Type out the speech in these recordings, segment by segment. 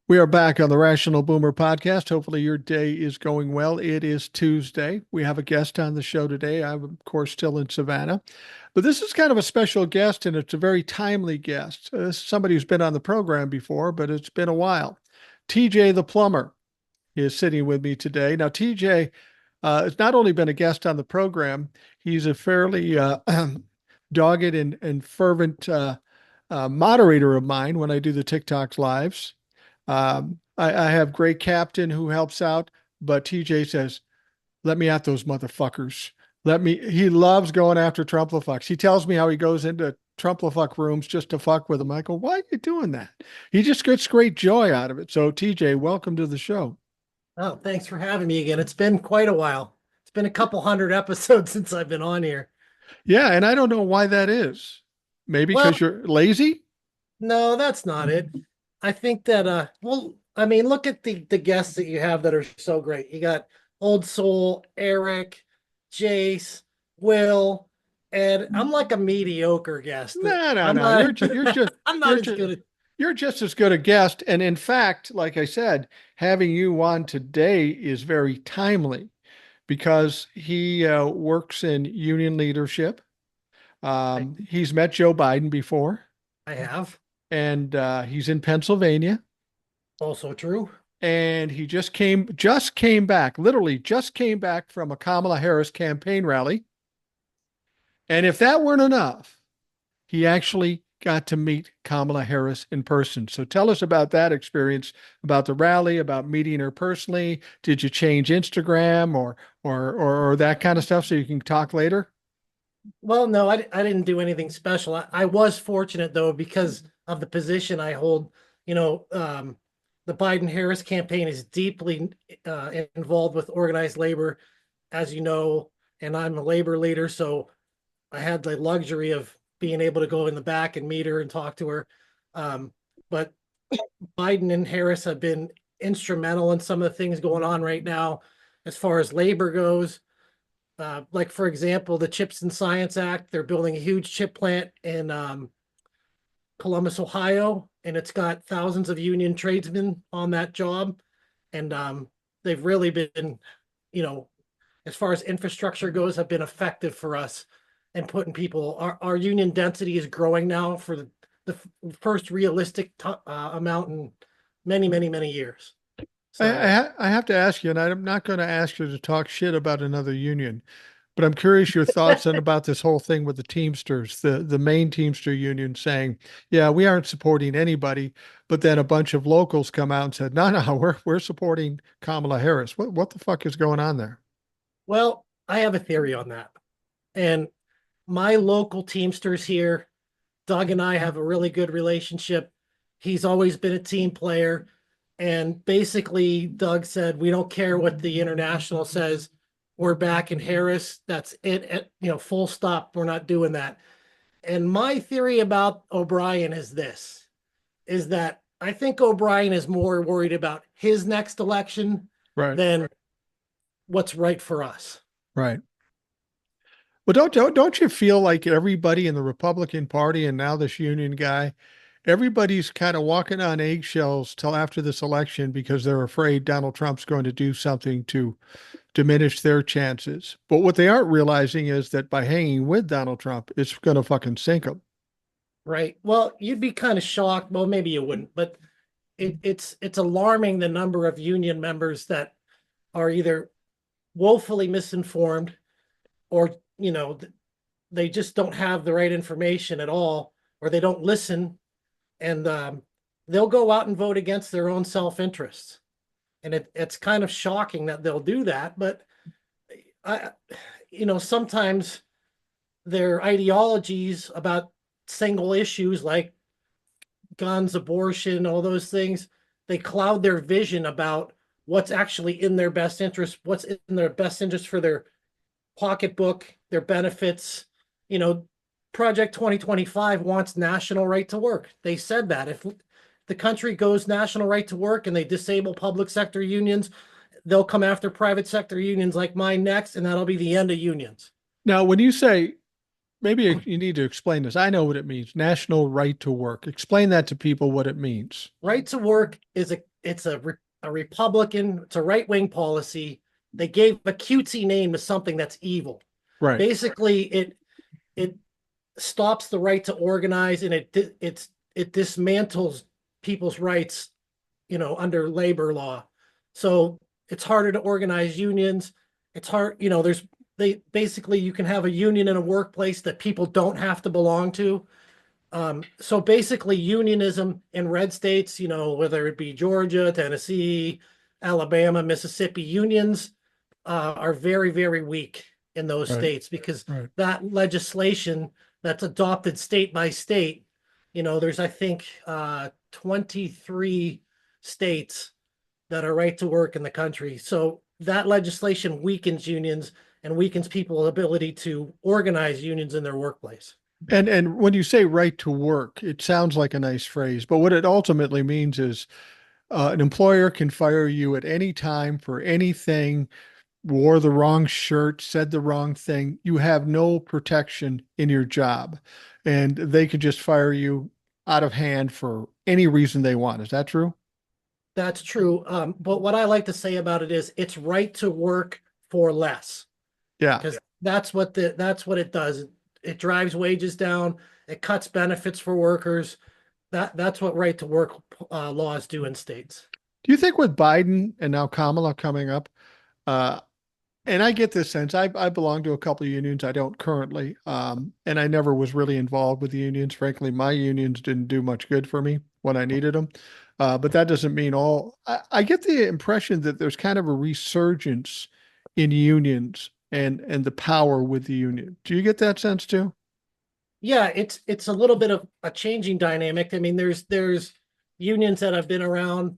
We are back on the Rational Boomer podcast. Hopefully, your day is going well. It is Tuesday. We have a guest on the show today. I'm, of course, still in Savannah, but this is kind of a special guest, and it's a very timely guest. This is somebody who's been on the program before, but it's been a while. TJ the Plumber is sitting with me today. Now, TJ has not only been a guest on the program, he's a fairly dogged and fervent moderator of mine when I do the TikTok lives. I have Gray Captain who helps out, but TJ says, let me at those motherfuckers. He loves going after Trumplafucks. He tells me how he goes into Trumplafuck rooms just to fuck with them. I go, why are you doing that? He just gets great joy out of it. So, TJ, welcome to the show. Oh, thanks for having me again. It's been quite a while. It's been a couple hundred episodes since I've been on here. Yeah, and I don't know why that is. Maybe Well, because you're lazy? no, that's not it. I think that I mean, look at the guests that you have that are so great. You got Old Soul, Eric, Jace, Will, and I'm like a mediocre guest. No, no, I'm no. not I'm not You're as just good at you're just as good a guest. And in fact, like I said, having you on today is very timely because he works in union leadership. I, He's met Joe Biden before, I have. and he's in Pennsylvania. Also true. And he just came back, literally just came back from a Kamala Harris campaign rally. And if that weren't enough, he actually got to meet Kamala Harris in person. So tell us about that experience, about the rally, about meeting her personally. Did you change Instagram or that kind of stuff so you can talk later? Well, no, I didn't do anything special. I was fortunate though because of the position I hold. You know, the Biden Harris campaign is deeply involved with organized labor, as you know, and I'm a labor leader, so I had the luxury of being able to go in the back and meet her and talk to her. But Biden and Harris have been instrumental in some of the things going on right now as far as labor goes. Like for example, the Chips and Science Act, they're building a huge chip plant in Columbus, Ohio, and it's got thousands of union tradesmen on that job. And they've really been, you know, as far as infrastructure goes, have been effective for us and putting people. Our union density is growing now for the first realistic amount in many years. So I have to ask you, and I'm not going to ask you to talk shit about another union, but I'm curious your thoughts on about this whole thing with the Teamsters, the main Teamster union saying, "Yeah, we aren't supporting anybody," but then a bunch of locals come out and said, "No, no, we're supporting Kamala Harris." What the fuck is going on there? well, I have a theory on that. And my local Teamsters here, Doug and I have a really good relationship. He's always been a team player. And basically, Doug said, we don't care what the international says. We're back in Harris. That's it. Full stop. We're not doing that. And my theory about O'Brien is this, is that I think O'Brien is more worried about his next election Right, than what's right for us. right. Well, don't you feel like everybody in the Republican Party and now this union guy, everybody's kind of walking on eggshells till after this election because they're afraid Donald Trump's going to do something to diminish their chances. But what they aren't realizing is that by hanging with Donald Trump, it's going to fucking sink them. Right. Well, you'd be kind of shocked. Well, maybe you wouldn't, but it's alarming the number of union members that are either woefully misinformed or they just don't have the right information at all, or they don't listen, and they'll go out and vote against their own self-interests. And it's kind of shocking that they'll do that, but I, sometimes their ideologies about single issues like guns, abortion, all those things, they cloud their vision about what's actually in their best interest, what's in their best interest for their pocketbook, their benefits. You know, Project 2025 wants national right to work. They said that if the country goes national right to work and they disable public sector unions, they'll come after private sector unions like mine next, and that'll be the end of unions. Now, when you say, maybe you need to explain this. I know what it means. National right to work. Explain that to people what it means. Right to work is a it's a Republican, it's a right-wing policy. They gave a cutesy name to something that's evil. Right. Basically, it stops the right to organize, and it dismantles people's rights, under labor law. So it's harder to organize unions. It's hard, there's they basically you can have a union in a workplace that people don't have to belong to. So basically, unionism in red states, whether it be Georgia, Tennessee, Alabama, Mississippi, unions are very, very weak in those Right. states because Right. that legislation that's adopted state by state, there's, I think, 23 states that are right to work in the country. So that legislation weakens unions and weakens people's ability to organize unions in their workplace. And when you say right to work, it sounds like a nice phrase, but what it ultimately means is an employer can fire you at any time for anything, wore the wrong shirt, said the wrong thing. You have no protection in your job, and they could just fire you out of hand for any reason they want. Is that true? That's true. But what I like to say about it is it's right to work for less, Yeah. because that's what it does. It drives wages down. It cuts benefits for workers. That's what right to work laws do in states. Do you think with Biden and now Kamala coming up, uh, and I get this sense, I belong to a couple of unions. I don't currently, and I never was really involved with the unions. Frankly, my unions didn't do much good for me when I needed them. But that doesn't mean all. I get the impression that there's kind of a resurgence in unions and the power with the union. Do you get that sense too? Yeah, it's a little bit of a changing dynamic. I mean, there's unions that have been around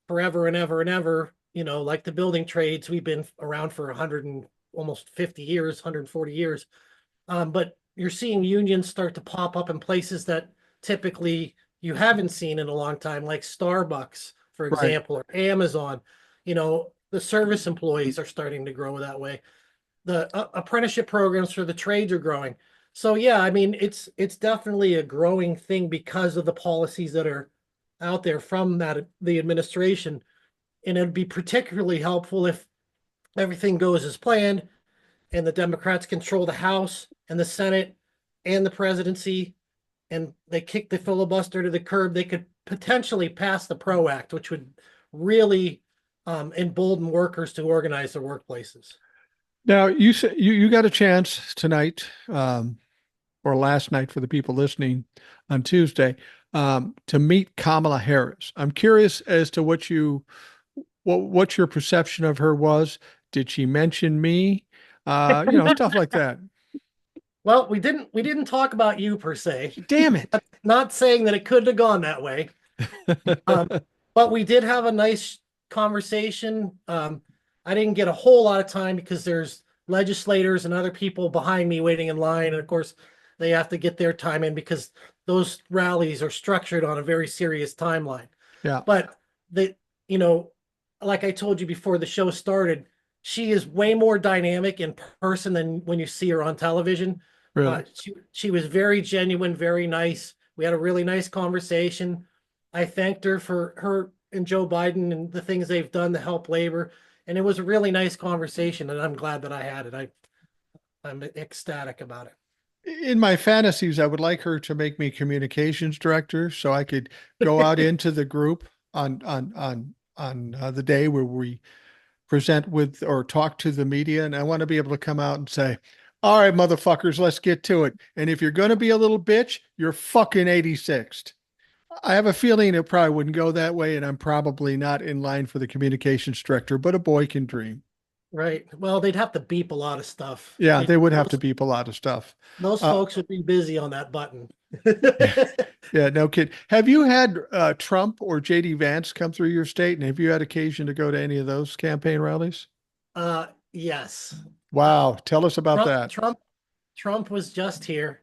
forever and ever and ever, like the building trades. We've been around for 100 and almost 50 years, 140 years. But you're seeing unions start to pop up in places that typically you haven't seen in a long time, like Starbucks, for Right. example, or Amazon. The service employees are starting to grow that way. The apprenticeship programs for the trades are growing. So yeah, I mean, it's definitely a growing thing because of the policies that are out there from the administration. And it'd be particularly helpful if everything goes as planned and the Democrats control the House and the Senate and the presidency, and they kick the filibuster to the curb. They could potentially pass the PRO Act, which would really embolden workers to organize their workplaces. Now you said you got a chance tonight, or last night for the people listening on Tuesday, to meet Kamala Harris. I'm curious as to what your perception of her was. Did she mention me? Stuff like that. Well, we didn't talk about you per se. Damn it. Not saying that it couldn't have gone that way. Um, but we did have a nice conversation. I didn't get a whole lot of time because there's legislators and other people behind me waiting in line. And of course, they have to get their time in because those rallies are structured on a very serious timeline. Yeah, But the, you know, like I told you before the show started, she is way more dynamic in person than when you see her on television. really. She was very genuine, very nice. We had a really nice conversation. I thanked her for her and Joe Biden and the things they've done to help labor. And it was a really nice conversation, and I'm glad that I had it. I'm ecstatic about it. In my fantasies, I would like her to make me communications director so I could go out into the group on the day where we present with or talk to the media, and I want to be able to come out and say, "All right, motherfuckers, let's get to it. And if you're going to be a little bitch, you're fucking 86th." I have a feeling it probably wouldn't go that way, and I'm probably not in line for the communications director, but a boy can dream. Right. Well, they'd have to beep a lot of stuff. Yeah, They they would have to those, beep a lot of stuff. those Uh, folks would be busy on that button. yeah, no kid. Have you had Trump or JD Vance come through your state, and have you had occasion to go to any of those campaign rallies? Yes. Wow, tell us about Trump that. Trump Trump was just here.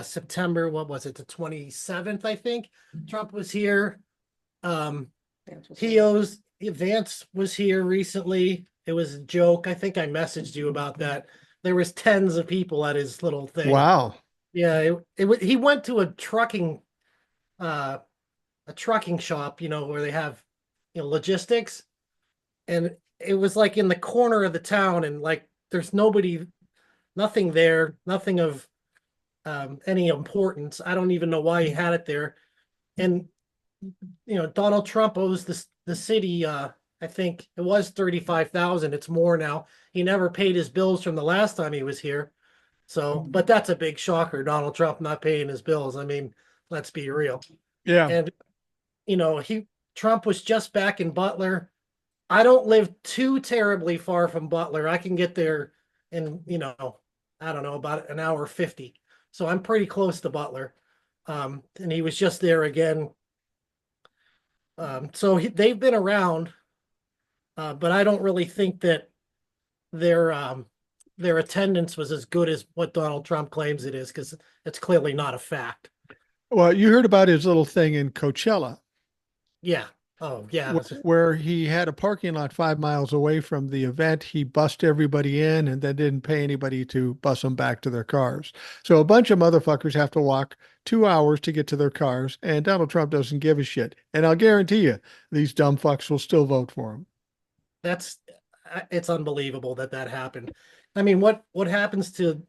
September, what was it, the 27th, I think. Trump was here. Um, Vance was here recently. It was a joke. I think I messaged you about that. There was tens of people at his little thing. Wow. Yeah, he went to uh a trucking shop, where they have logistics, and it was like in the corner of the town, and like there's nobody, nothing there, nothing of any importance. I don't even know why he had it there. And Donald Trump owes the city. I think it was 35,000. It's more now. He never paid his bills from the last time he was here. So, but that's a big shocker. Donald Trump not paying his bills. I mean, let's be real. Yeah. And he Trump was just back in Butler. I don't live too terribly far from Butler. I can get there in, I don't know, about an hour 50. So I'm pretty close to Butler. And he was just there again. They've been around, but I don't really think that their their attendance was as good as what Donald Trump claims it is, because it's clearly not a fact. Well, you heard about his little thing in Coachella, Yeah. Oh, yeah. where he had a parking lot 5 miles away from the event. He bussed everybody in and then didn't pay anybody to bus them back to their cars. So a bunch of motherfuckers have to walk 2 hours to get to their cars, and Donald Trump doesn't give a shit. And I'll guarantee you, these dumb fucks will still vote for him. That's it's unbelievable that happened. I mean, what happens to,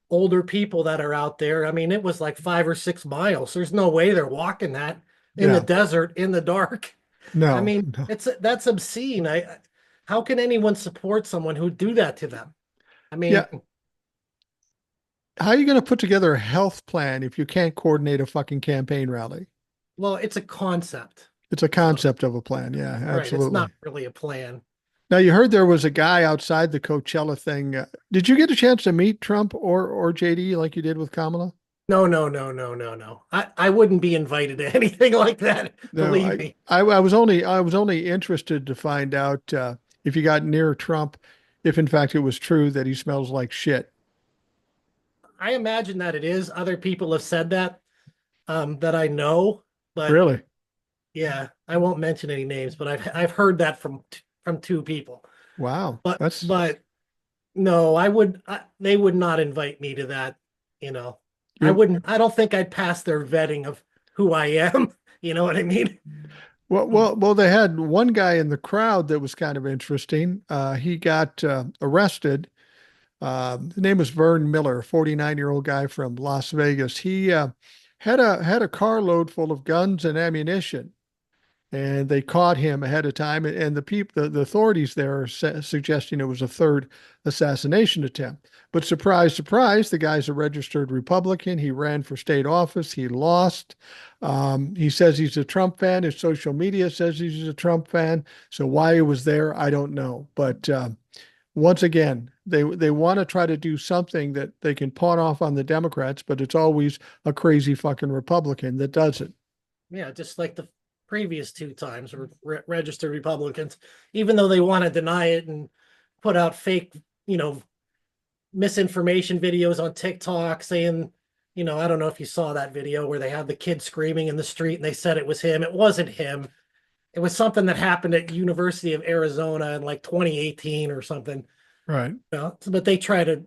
older people that are out there? I mean, it was like 5 or 6 miles. There's no way they're walking that in the Yeah, desert in the dark. I no, mean, no. that's obscene. How can anyone support someone who do that to them? I Yeah. mean, How are you going to put together a health plan if you can't coordinate a fucking campaign rally? well, it's a concept. It's a So, concept of a plan. Yeah, right, it's absolutely. not really a plan. Now, you heard there was a guy outside the Coachella thing. Did you get a chance to meet Trump or JD like you did with Kamala? No, no, no, no, no, no. I wouldn't be invited to anything like that. No, Believe me. I was only interested to find out if you got near Trump, if in fact it was true that he smells like shit. I imagine that it is. Other people have said that I know, but Really? yeah, I won't mention any names, but I've heard that from two people. Wow. But That's but no, they would not invite me to that, you know. I you're wouldn't I don't think I'd pass their vetting of who I am. You know what I mean? well, they had one guy in the crowd that was kind of interesting. He got arrested. His name was Vern Miller, 49-year-old guy from Las Vegas. He had a carload full of guns and ammunition, and they caught him ahead of time. And the authorities there are suggesting it was a third assassination attempt. But surprise, surprise, the guy's a registered Republican. He ran for state office. He lost. He says he's a Trump fan. His social media says he's a Trump fan. So why he was there, I don't know. But once again, they want to try to do something that they can pawn off on the Democrats, but it's always a crazy fucking Republican that does it. Yeah, just like the previous two times were registered Republicans, even though they want to deny it and put out fake, misinformation videos on TikTok saying, I don't know if you saw that video where they had the kid screaming in the street and they said it was him. It wasn't him. It was something that happened at University of Arizona in like 2018 or something. Right. But they try to,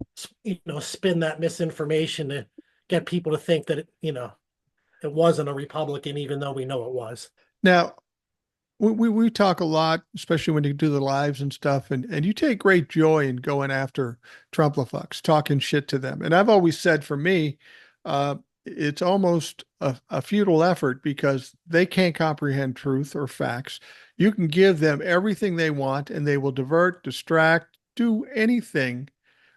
spin that misinformation to get people to think that it wasn't a Republican, even though we know it was. Now, we talk a lot, especially when you do the lives and stuff, and you take great joy in going after Trumplafucks, talking shit to them. And I've always said for me, it's almost a futile effort because they can't comprehend truth or facts. You can give them everything they want and they will divert, distract, do anything,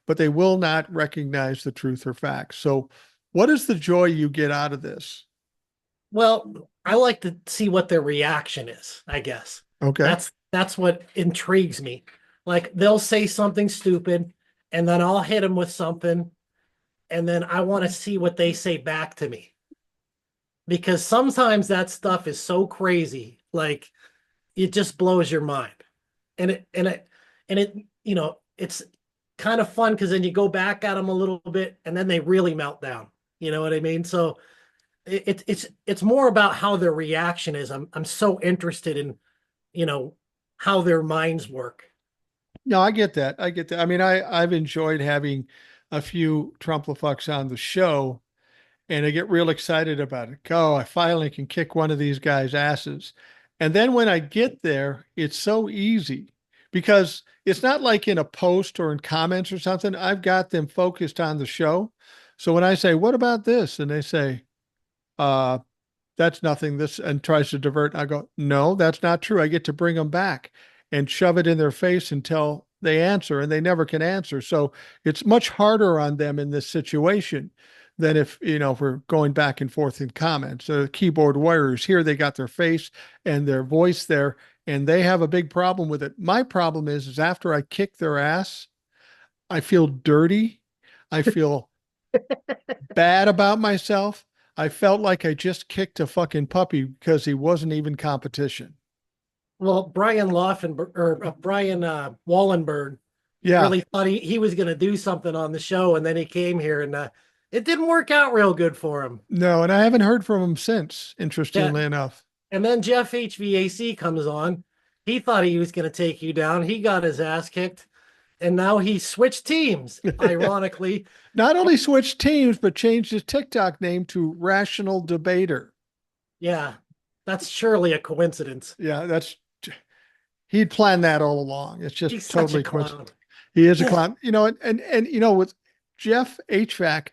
but they will not recognize the truth or facts. So, what is the joy you get out of this? Well, I like to see what their reaction is, I guess. Okay. That's what intrigues me. Like they'll say something stupid and then I'll hit them with something and then I want to see what they say back to me. Because sometimes that stuff is so crazy, like it just blows your mind. And it's kind of fun because then you go back at them a little bit and then they really melt down. You know what I mean? So it's more about how their reaction is. I'm so interested in, you know, how their minds work. No, I get that. I get that. I mean, I've enjoyed having a few Trumplafucks on the show, and I get real excited about it. Oh, I finally can kick one of these guys' asses. And then when I get there, it's so easy because it's not like in a post or in comments or something. I've got them focused on the show. So when I say, what about this? And they say, uh, that's nothing. This and tries to divert. I go, no, that's not true. I get to bring them back and shove it in their face until they answer, and they never can answer. So it's much harder on them in this situation than if we're going back and forth in comments. The keyboard warriors here, they got their face and their voice there, and they have a big problem with it. My problem is after I kick their ass, I feel dirty. I feel bad about myself. I felt like I just kicked a fucking puppy because he wasn't even competition. Well, Brian Wallenberg Yeah. really thought he was going to do something on the show, and then he came here, and it didn't work out real good for him. No, and I haven't heard from him since, Yeah, interestingly enough. and then Jeff HVAC comes on. He thought he was going to take you down. He got his ass kicked, and now he switched teams. Ironically, Not only switched teams, but changed his TikTok name to Rational Debater. yeah, that's surely a coincidence. Yeah, he'd planned that all along. It's just He's such a totally clown. coincidental. He is a clown, and with Jeff HVAC,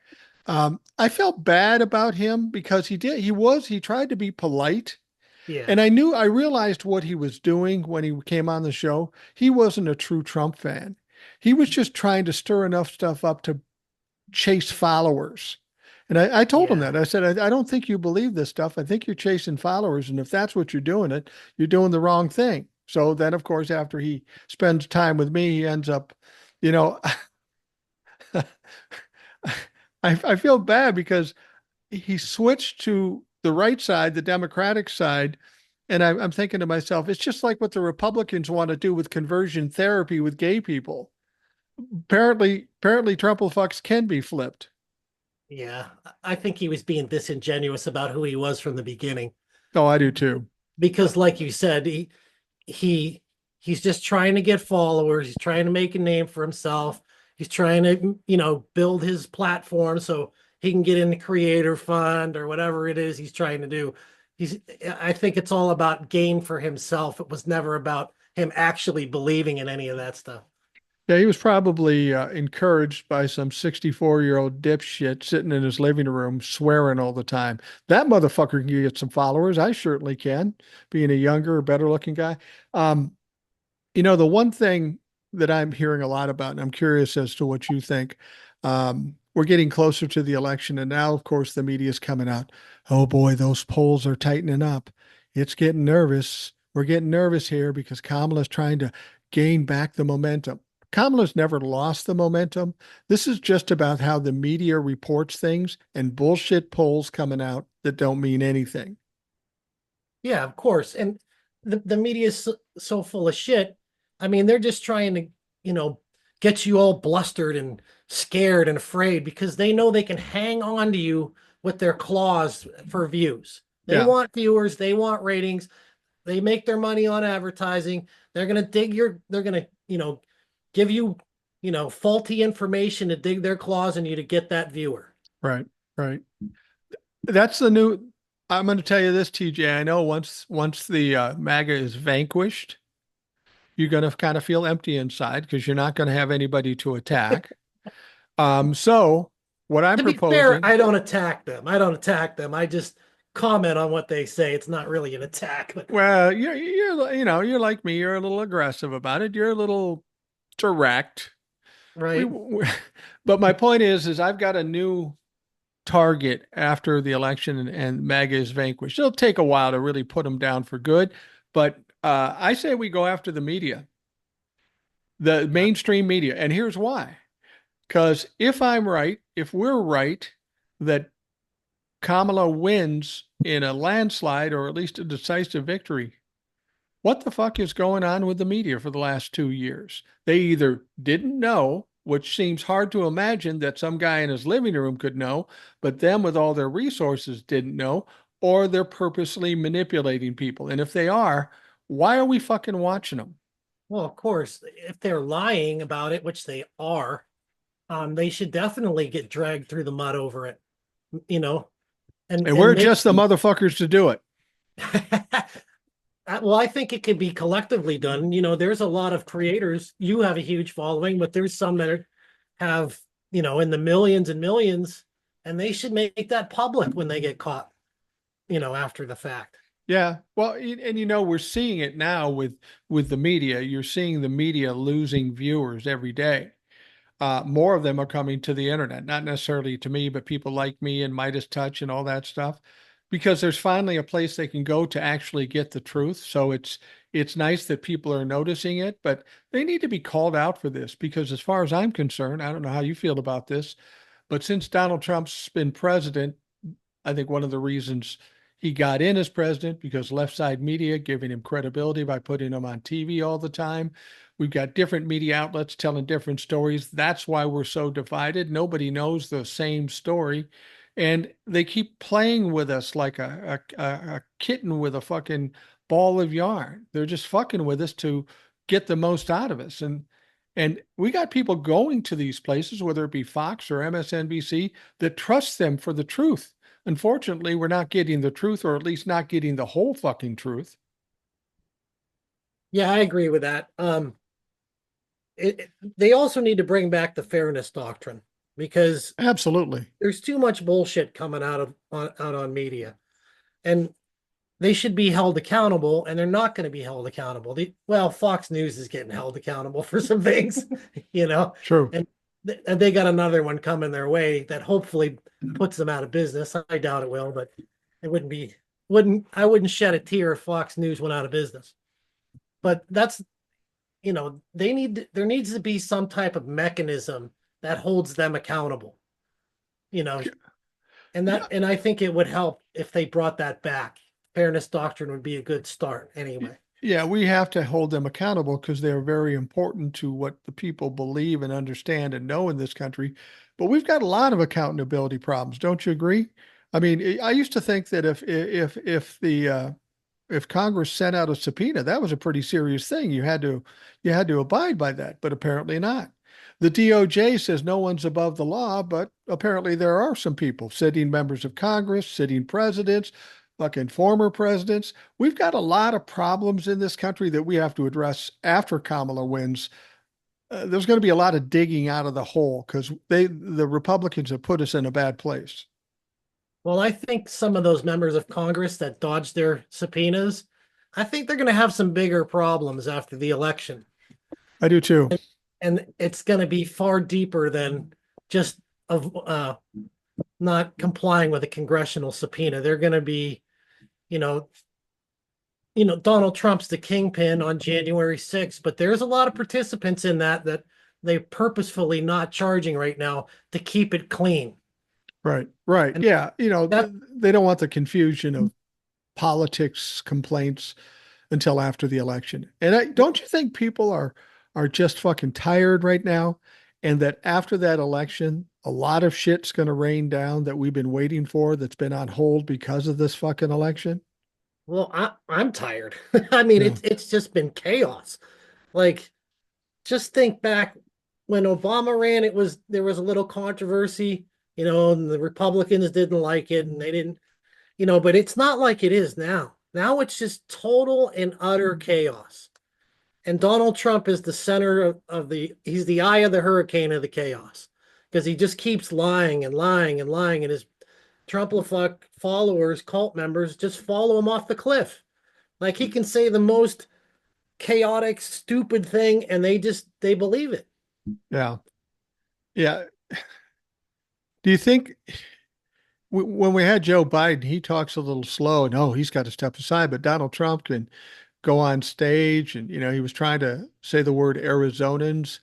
I felt bad about him because he tried to be polite. Yeah, And I realized what he was doing when he came on the show. He wasn't a true Trump fan. He was just trying to stir enough stuff up to chase followers. And I told him yeah. that. I said, I don't think you believe this stuff. I think you're chasing followers. And if that's what you're doing the wrong thing. So then, of course, after he spends time with me, he ends up, you know, I feel bad because he switched to the right side, the Democratic side. And I'm thinking to myself, it's just like what the Republicans want to do with conversion therapy with gay people. Apparently, Trump fucks can be flipped. Yeah, I think he was being disingenuous about who he was from the beginning. Oh, I do too. Because, like you said, he he's just trying to get followers. He's trying to make a name for himself. He's trying to, build his platform so he can get in the creator fund or whatever it is he's trying to do. I think it's all about gain for himself. It was never about him actually believing in any of that stuff. Yeah, he was probably encouraged by some 64-year-old dipshit sitting in his living room swearing all the time. That motherfucker can get some followers. I certainly can, being a younger, better looking guy. Um, the one thing that I'm hearing a lot about, and I'm curious as to what you think. We're getting closer to the election, and now, of course, the media is coming out. Oh boy, those polls are tightening up. It's getting nervous. We're getting nervous here because Kamala's trying to gain back the momentum. Kamala's never lost the momentum. This is just about how the media reports things and bullshit polls coming out that don't mean anything. Yeah, of course. And the media is so full of shit. I mean, they're just trying to, you know, get you all blustered and scared and afraid because they know they can hang on to you with their claws for views. They Yeah, want viewers, they want ratings, they make their money on advertising. They're gonna, give you, faulty information to dig their claws in you to get that viewer. right, right. That's the new. I'm going to tell you this, TJ. I know once the MAGA is vanquished, you're going to kind of feel empty inside because you're not going to have anybody to attack. So what I'm To be fair, proposing, I don't attack them. I don't attack them. I just comment on what they say. It's not really an attack, but well, you're like me. You're a little aggressive about it. You're a little direct. right. But my point is I've got a new target after the election and MAGA is vanquished. It'll take a while to really put them down for good, but I say we go after the media, the mainstream media, and here's why. Because if we're right that Kamala wins in a landslide or at least a decisive victory, what the fuck is going on with the media for the last 2 years? They either didn't know, which seems hard to imagine that some guy in his living room could know, but them with all their resources didn't know, or they're purposely manipulating people. And if they are, why are we fucking watching them? Well, of course, if they're lying about it, which they are, they should definitely get dragged through the mud over it, you know, And and we're just the maybe motherfuckers to do it. Well, I think it could be collectively done. There's a lot of creators. You have a huge following, but there's some that have, in the millions and millions, and they should make that public when they get caught, after the fact. Yeah. Well, and we're seeing it now with the media. You're seeing the media losing viewers every day. More of them are coming to the internet, not necessarily to me, but people like me and Midas Touch and all that stuff, because there's finally a place they can go to actually get the truth. So it's nice that people are noticing it, but they need to be called out for this because as far as I'm concerned, I don't know how you feel about this, but since Donald Trump's been president, I think one of the reasons he got in as president because left side media giving him credibility by putting him on TV all the time. We've got different media outlets telling different stories. That's why we're so divided. Nobody knows the same story. And they keep playing with us like a kitten with a fucking ball of yarn. They're just fucking with us to get the most out of us. And we got people going to these places, whether it be Fox or MSNBC, that trust them for the truth. Unfortunately, we're not getting the truth, or at least not getting the whole fucking truth. Yeah, I agree with that. They also need to bring back the fairness doctrine because Absolutely. there's too much bullshit coming out on media, and they should be held accountable, and they're not going to be held accountable. Well, Fox News is getting held accountable for some things, True. and and they got another one coming their way that hopefully puts them out of business. I doubt it will, but it wouldn't shed a tear if Fox News went out of business. But that's there needs to be some type of mechanism that holds them accountable, you know, Yeah. and I think it would help if they brought that back. Fairness doctrine would be a good start anyway. Yeah, we have to hold them accountable because they're very important to what the people believe and understand and know in this country. But we've got a lot of accountability problems, don't you agree? I mean, I used to think that if Congress sent out a subpoena, that was a pretty serious thing. You had to abide by that, but apparently not. The DOJ says no one's above the law, but apparently there are some people, sitting members of Congress, sitting presidents, fucking former presidents. We've got a lot of problems in this country that we have to address after Kamala wins. There's going to be a lot of digging out of the hole because the Republicans have put us in a bad place. Well, I think some of those members of Congress that dodged their subpoenas, I think they're going to have some bigger problems after the election. I do too. And it's going to be far deeper than just of not complying with a congressional subpoena. They're going to be, you know, Donald Trump's the kingpin on January 6th, but there's a lot of participants in that they're purposefully not charging right now to keep it clean. Right, right. And Yeah, that they don't want the confusion of politics complaints until after the election. And don't you think people are just fucking tired right now? And that after that election, a lot of shit's going to rain down that we've been waiting for that's been on hold because of this fucking election? well, I'm tired. I mean, Yeah. it's just been chaos. Like, just think back when Obama ran, there was a little controversy, and the Republicans didn't like it and they didn't, but it's not like it is now. Now it's just total and utter chaos. And Donald Trump is the center he's the eye of the hurricane of the chaos because he just keeps lying and lying and lying. And his Trump followers, cult members, just follow him off the cliff. Like he can say the most chaotic, stupid thing, and they believe it. Yeah. Yeah. Do you think when we had Joe Biden, he talks a little slow and oh, he's got to step aside, but Donald Trump can go on stage and he was trying to say the word Arizonans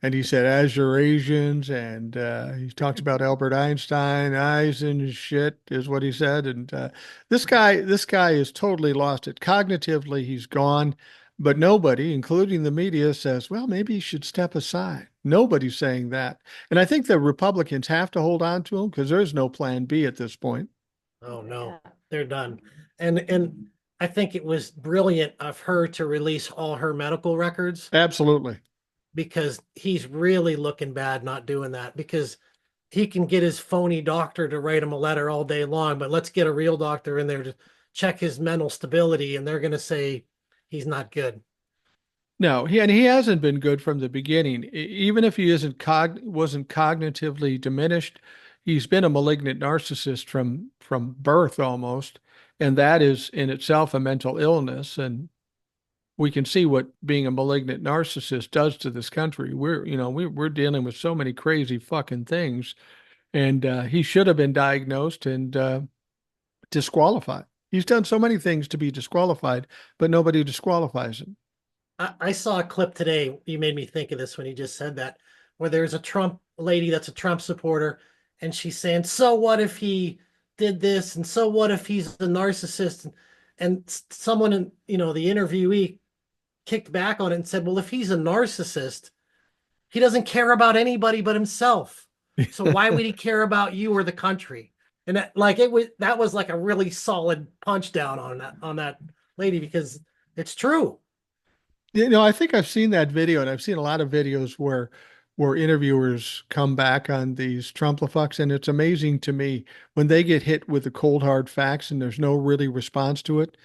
and he said as Eurasians and he talked about Albert Einstein, eyes and shit is what he said. And this guy is totally lost it. Cognitively, he's gone, but nobody, including the media, says, well, maybe he should step aside. Nobody's saying that. And I think the Republicans have to hold on to him because there's no plan B at this point. Oh no, they're done. And I think it was brilliant of her to release all her medical records Absolutely. because he's really looking bad not doing that because he can get his phony doctor to write him a letter all day long, but let's get a real doctor in there check his mental stability, and they're going to say he's not good. No, he hasn't been good from the beginning. Even if he wasn't cognitively diminished, he's been a malignant narcissist from birth almost, and that is in itself a mental illness. And we can see what being a malignant narcissist does to this country. We're dealing with so many crazy fucking things, and he should have been diagnosed and disqualified. He's done so many things to be disqualified, but nobody disqualifies him. I saw a clip today. You made me think of this when you just said that, where there's a Trump lady that's a Trump supporter, and she's saying, "So what if he did this? And so what if he's a narcissist?" And someone in, the interviewee kicked back on it and said, "Well, if he's a narcissist, he doesn't care about anybody but himself. So why would he care about you or the country?" And that was like a really solid punch down on that lady, because it's true. I think I've seen that video, and I've seen a lot of videos where interviewers come back on these Trumplafucks, and it's amazing to me when they get hit with the cold hard facts and there's no really response to it.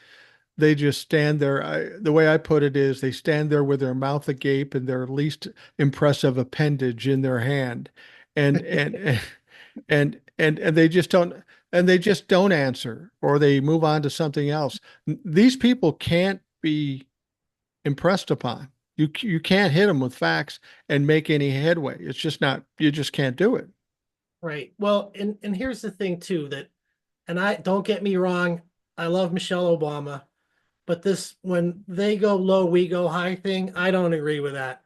They just stand there. The way I put it is they stand there with their mouth agape and their least impressive appendage in their hand, and and they just don't answer, or they move on to something else. These people can't be impressed upon. You can't hit them with facts and make any headway. It's just not, you just can't do it. Right. Well, and here's the thing too, that, and I don't get me wrong, I love Michelle Obama, but this, when they go low, we go high thing, I don't agree with that.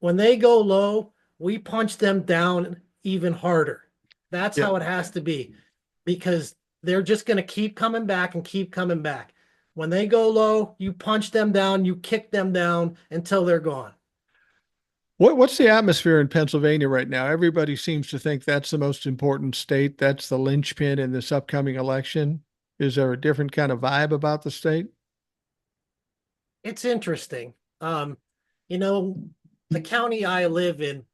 When they go low, we punch them down even harder. That's Yeah. how it has to be, because they're just going to keep coming back and keep coming back. When they go low, you punch them down, you kick them down until they're gone. What's the atmosphere in Pennsylvania right now? Everybody seems to think that's the most important state. That's the linchpin in this upcoming election. Is there a different kind of vibe about the state? It's interesting. You know, the county I live in,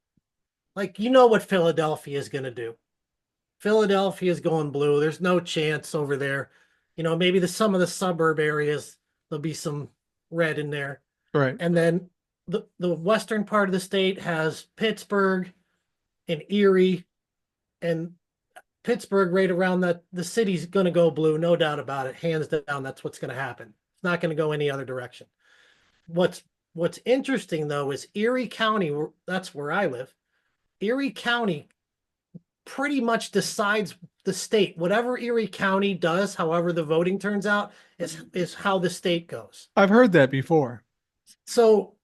like, what Philadelphia is going to do. Philadelphia is going blue. There's no chance over there. Maybe some of the suburb areas, there'll be some red in there. Right. And then the western part of the state has Pittsburgh and Erie, and Pittsburgh right around that. The city's going to go blue, no doubt about it. Hands down, that's what's going to happen. It's not going to go any other direction. What's interesting though is Erie County, that's where I live. Erie County pretty much decides the state. Whatever Erie County does, however the voting turns out, is how the state goes. I've heard that before. So,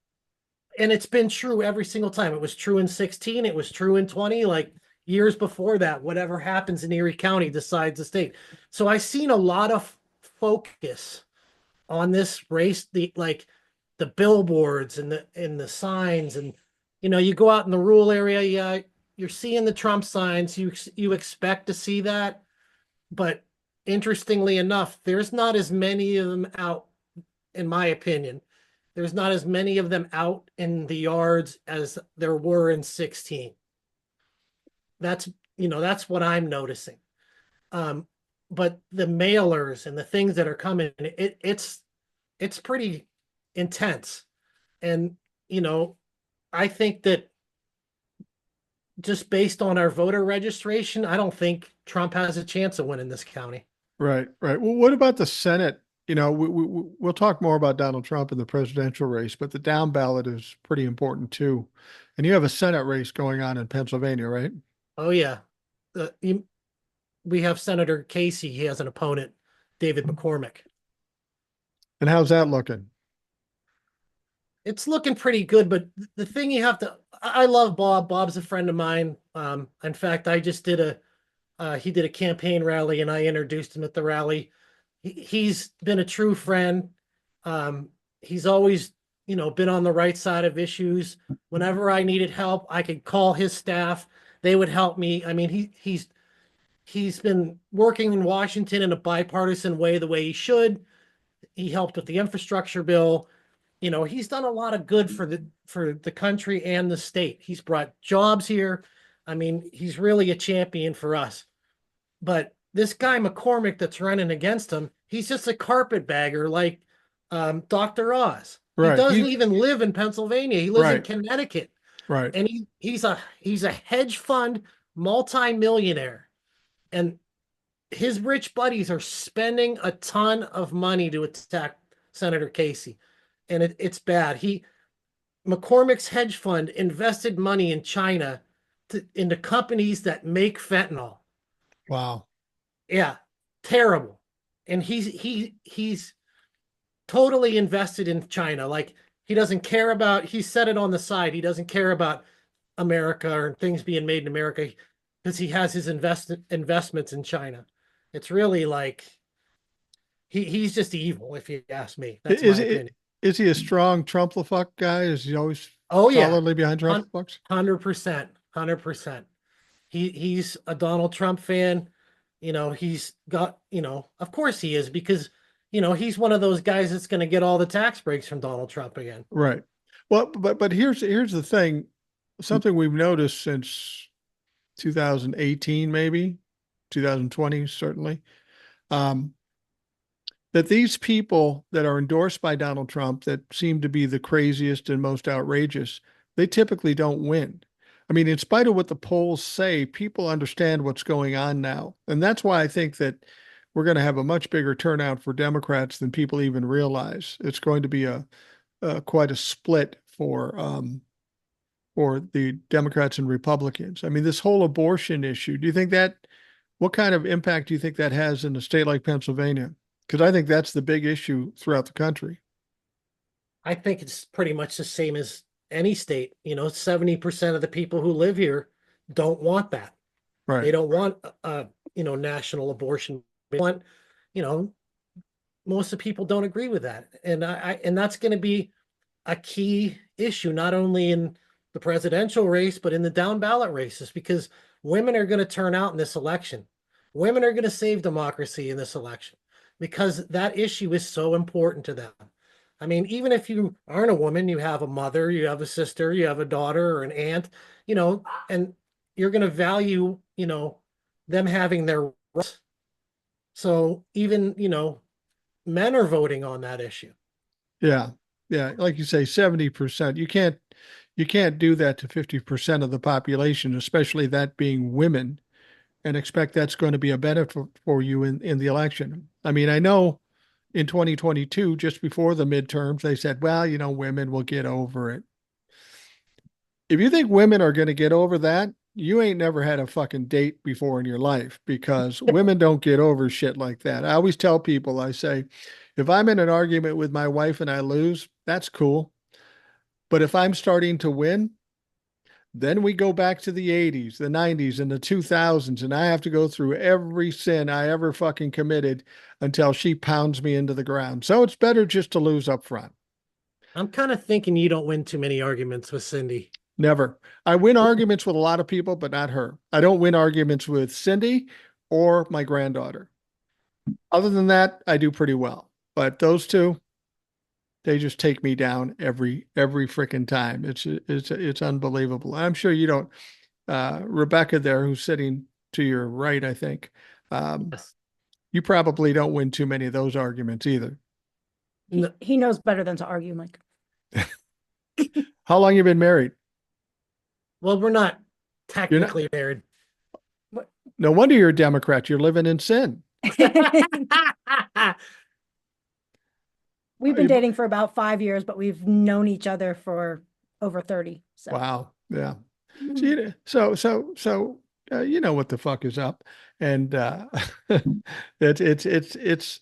and it's been true every single time. It was true in 16, it was true in 20, like years before that. Whatever happens in Erie County decides the state. So I've seen a lot of focus on this race, the billboards and the signs, and you go out in the rural area, yeah, you're seeing the Trump signs. You expect to see that, but interestingly enough, there's not as many of them out, in my opinion. There's not as many of them out in the yards as there were in 16. That's what I'm noticing. But the mailers and the things that are coming, it's pretty intense. And, I think that just based on our voter registration, I don't think Trump has a chance of winning this county. Right, right. Well, what about the Senate? We'll talk more about Donald Trump in the presidential race, but the down ballot is pretty important too. And you have a Senate race going on in Pennsylvania, right? Oh yeah, we have Senator Casey. He has an opponent, David McCormick. And how's that looking? It's looking pretty good, but the thing you have to, I love Bob. Bob's a friend of mine. In fact, I just did he did a campaign rally, and I introduced him at the rally. He's been a true friend. He's always, been on the right side of issues. Whenever I needed help, I could call his staff. They would help me. I mean, he's been working in Washington in a bipartisan way, the way he should. He helped with the infrastructure bill. He's done a lot of good for the country and the state. He's brought jobs here. I mean, he's really a champion for us. But this guy McCormick that's running against him, he's just a carpetbagger like Dr. Oz. He Right. doesn't even live in Pennsylvania. He lives in Right. Connecticut. Right. And he's a hedge fund multimillionaire. And his rich buddies are spending a ton of money to attack Senator Casey. And it's bad. McCormick's hedge fund invested money in China into companies that make fentanyl. Wow. Yeah, terrible. And he's totally invested in China. Like he doesn't care about. He said it on the side. He doesn't care about America or things being made in America because he has his investments in China. It's really like he's just evil, if you ask me. That's Is my it opinion. is he a strong Trump the fuck guy? Is he always Oh yeah, solidly behind Trump the fucks? 100%, 100%. He's a Donald Trump fan. He's got, of course he is because, he's one of those guys that's going to get all the tax breaks from Donald Trump again. Right. Well, but here's the thing. Something we've noticed since 2018, maybe 2020, certainly, um, that these people that are endorsed by Donald Trump that seem to be the craziest and most outrageous, they typically don't win. I mean, in spite of what the polls say, people understand what's going on now. And that's why I think that we're going to have a much bigger turnout for Democrats than people even realize. It's going to be quite a split for the Democrats and Republicans. I mean, this whole abortion issue, do you think what kind of impact do you think that has in a state like Pennsylvania? Because I think that's the big issue throughout the country. I think it's pretty much the same as any state. 70% of the people who live here don't want that. Right. They don't want national abortion. They want, you know, most of the people don't agree with that. And that's going to be a key issue, not only in the presidential race, but in the down ballot races, because women are going to turn out in this election. Women are going to save democracy in this election because that issue is so important to them. I mean, even if you aren't a woman, you have a mother, you have a sister, you have a daughter or an aunt, and you're going to value, them having their rights. So even, men are voting on that issue. Yeah. Yeah. Like you say, 70%. You can't do that to 50% of the population, especially that being women, and expect that's going to be a benefit for you in the election. I mean, I know in 2022, just before the midterms, they said, well, women will get over it. If you think women are going to get over that, you ain't never had a fucking date before in your life because women don't get over shit like that. I always tell people, I say, if I'm in an argument with my wife and I lose, that's cool. But if I'm starting to win, then we go back to the 80s, the 90s, and the 2000s, and I have to go through every sin I ever fucking committed until she pounds me into the ground. So it's better just to lose up front. I'm kind of thinking you don't win too many arguments with Cindy. Never. I win arguments with a lot of people, but not her. I don't win arguments with Cindy or my granddaughter. Other than that, I do pretty well. But those two, they just take me down every freaking time. It's unbelievable. I'm sure you don't. Rebecca there, who's sitting to your right, I think. Um, Yes. you probably don't win too many of those arguments either. He knows better than to argue, Mike. How long you been married? Well, we're not You're not. technically married. No wonder you're a Democrat. You're living in sin. We've been dating for about 5 years, but we've known each other for over 30. So Wow. Yeah. So you know what the fuck is up, and it's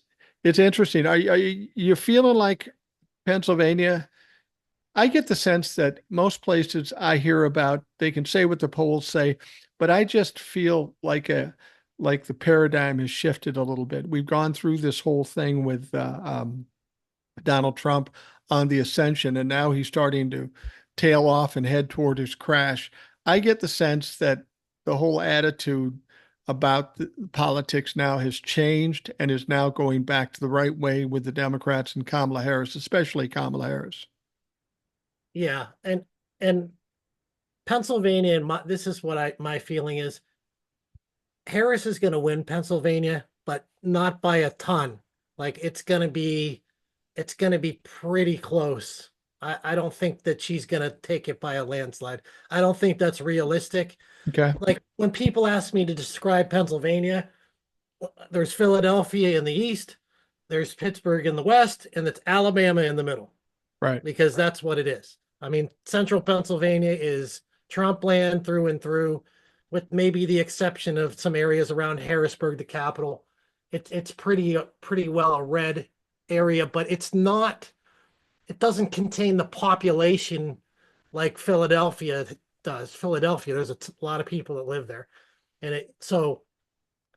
interesting. Are you feeling like Pennsylvania? I get the sense that most places I hear about, they can say what the polls say, but I just feel like the paradigm has shifted a little bit. We've gone through this whole thing with Donald Trump on the ascension, and now he's starting to tail off and head toward his crash. I get the sense that the whole attitude about the politics now has changed and is now going back to the right way with the Democrats and Kamala Harris, especially Kamala Harris. Yeah, and Pennsylvania, and this is what my feeling is. Harris is going to win Pennsylvania, but not by a ton. Like it's going to be pretty close. I don't think that she's going to take it by a landslide. I don't think that's realistic. Okay. Like when people ask me to describe Pennsylvania, there's Philadelphia in the east, there's Pittsburgh in the west, and it's Alabama in the middle, Right. because that's what it is. I mean, central Pennsylvania is Trump land through and through, with maybe the exception of some areas around Harrisburg, the capital. It's pretty well a red area, but it's not. It doesn't contain the population like Philadelphia does. Philadelphia, there's a lot of people that live there, and so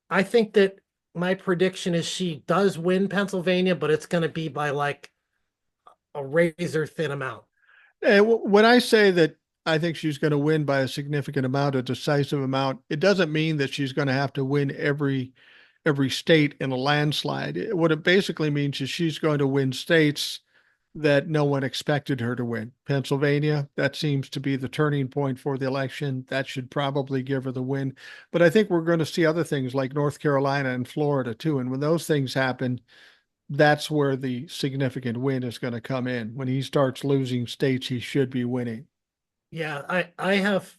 I think that my prediction is she does win Pennsylvania, but it's going to be by like a razor thin amount. And when I say that I think she's going to win by a significant amount, a decisive amount, it doesn't mean that she's going to have to win every state in a landslide. What it basically means is she's going to win states that no one expected her to win. Pennsylvania, that seems to be the turning point for the election. That should probably give her the win. But I think we're going to see other things like North Carolina and Florida too. And when those things happen, that's where the significant win is going to come in. When he starts losing states, he should be winning. Yeah, I have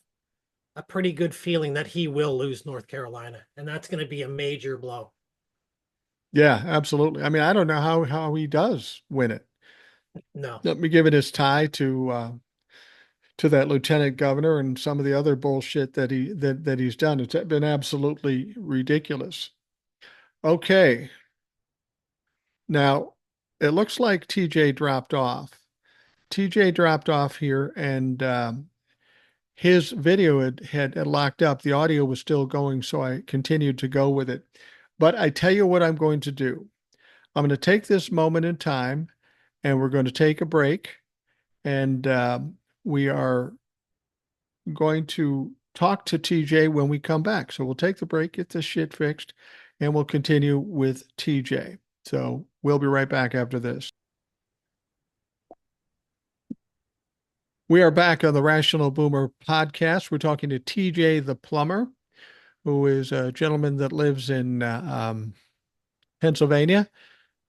a pretty good feeling that he will lose North Carolina, and that's going to be a major blow. Yeah, absolutely. I mean, I don't know how he does win it. No. Let me give it his tie to that lieutenant governor and some of the other bullshit that he's done. It's been absolutely ridiculous. Okay. Now, it looks like TJ dropped off. TJ dropped off here, and his video had locked up. The audio was still going, so I continued to go with it. But I tell you what I'm going to do. I'm going to take this moment in time, and we're going to take a break, and we are going to talk to TJ when we come back. So we'll take the break, get this shit fixed, and we'll continue with TJ. So we'll be right back after this. We are back on the Rational Boomer podcast. We're talking to TJ the Plumber, who is a gentleman that lives in Pennsylvania.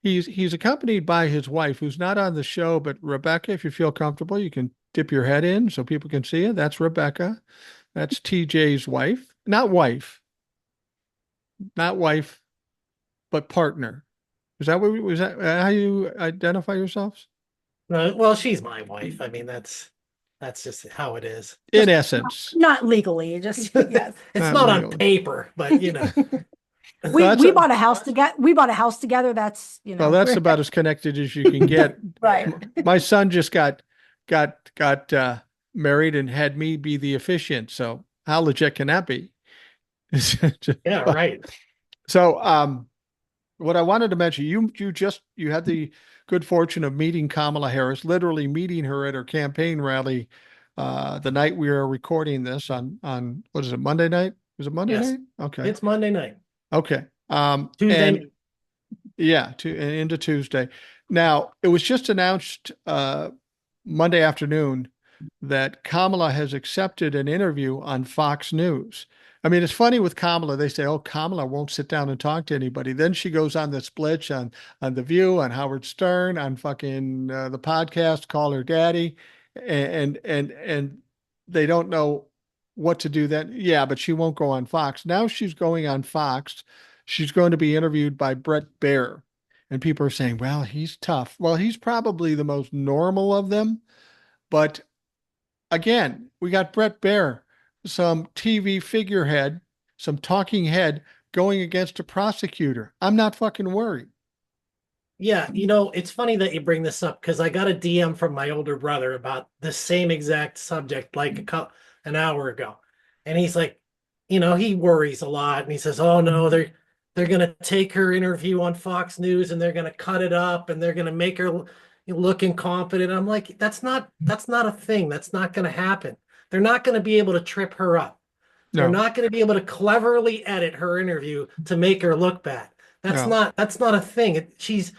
He's accompanied by his wife, who's not on the show, but Rebecca, if you feel comfortable, you can dip your head in so people can see you. That's Rebecca. That's TJ's wife. Not wife, but partner. Is that what was that how you identify yourselves? Well, she's my wife. I mean, that's just how it is. In essence. Not legally, just yes. It's Not not on legally. paper, but you know. We bought a house together. We bought a house together. That's Well, that's about as connected as you can get. right. My son just got married and had me be the officiant. So how legit can that be? Yeah, right. So what I wanted to mention, you had the good fortune of meeting Kamala Harris, literally meeting her at her campaign rally the night we are recording this on what is it, Monday night? Was it Monday Yes. night? Okay. It's Monday night. Okay. Tuesday. And yeah, into Tuesday. Now, it was just announced Monday afternoon that Kamala has accepted an interview on Fox News. I mean, it's funny with Kamala. They say, "Oh, Kamala won't sit down and talk to anybody." Then she goes on this blitz on The View, on Howard Stern, on fucking the podcast, Call Her Daddy, and they don't know what to do then. Yeah, but she won't go on Fox. Now she's going on Fox. She's going to be interviewed by Brett Baer. And people are saying, well, he's tough. Well, he's probably the most normal of them. But again, we got Brett Baer, some TV figurehead, some talking head going against a prosecutor. I'm not fucking worried. Yeah, it's funny that you bring this up because I got a DM from my older brother about the same exact subject like an hour ago. And he's like, he worries a lot and he says, "Oh no, they're going to take her interview on Fox News and they're going to cut it up and they're going to make her look incompetent." I'm like, that's not a thing. That's not going to happen. They're not going to be able to trip her up. They're No, not going to be able to cleverly edit her interview to make her look bad. That's no. not a thing. She's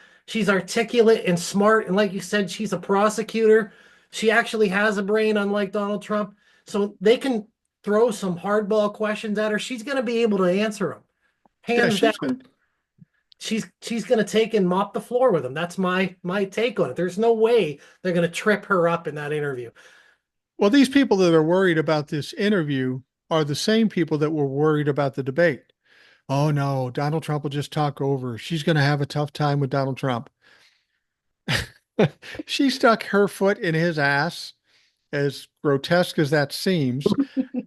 articulate and smart, and like you said, she's a prosecutor. She actually has a brain, unlike Donald Trump. So they can throw some hardball questions at her, she's going to be able to answer them. Yeah, Hands down. she's good. She's going to take and mop the floor with them. That's my take on it. There's no way they're going to trip her up in that interview. Well, these people that are worried about this interview are the same people that were worried about the debate. Oh no, Donald Trump will just talk over. She's going to have a tough time with Donald Trump. She stuck her foot in his ass, as grotesque as that seems,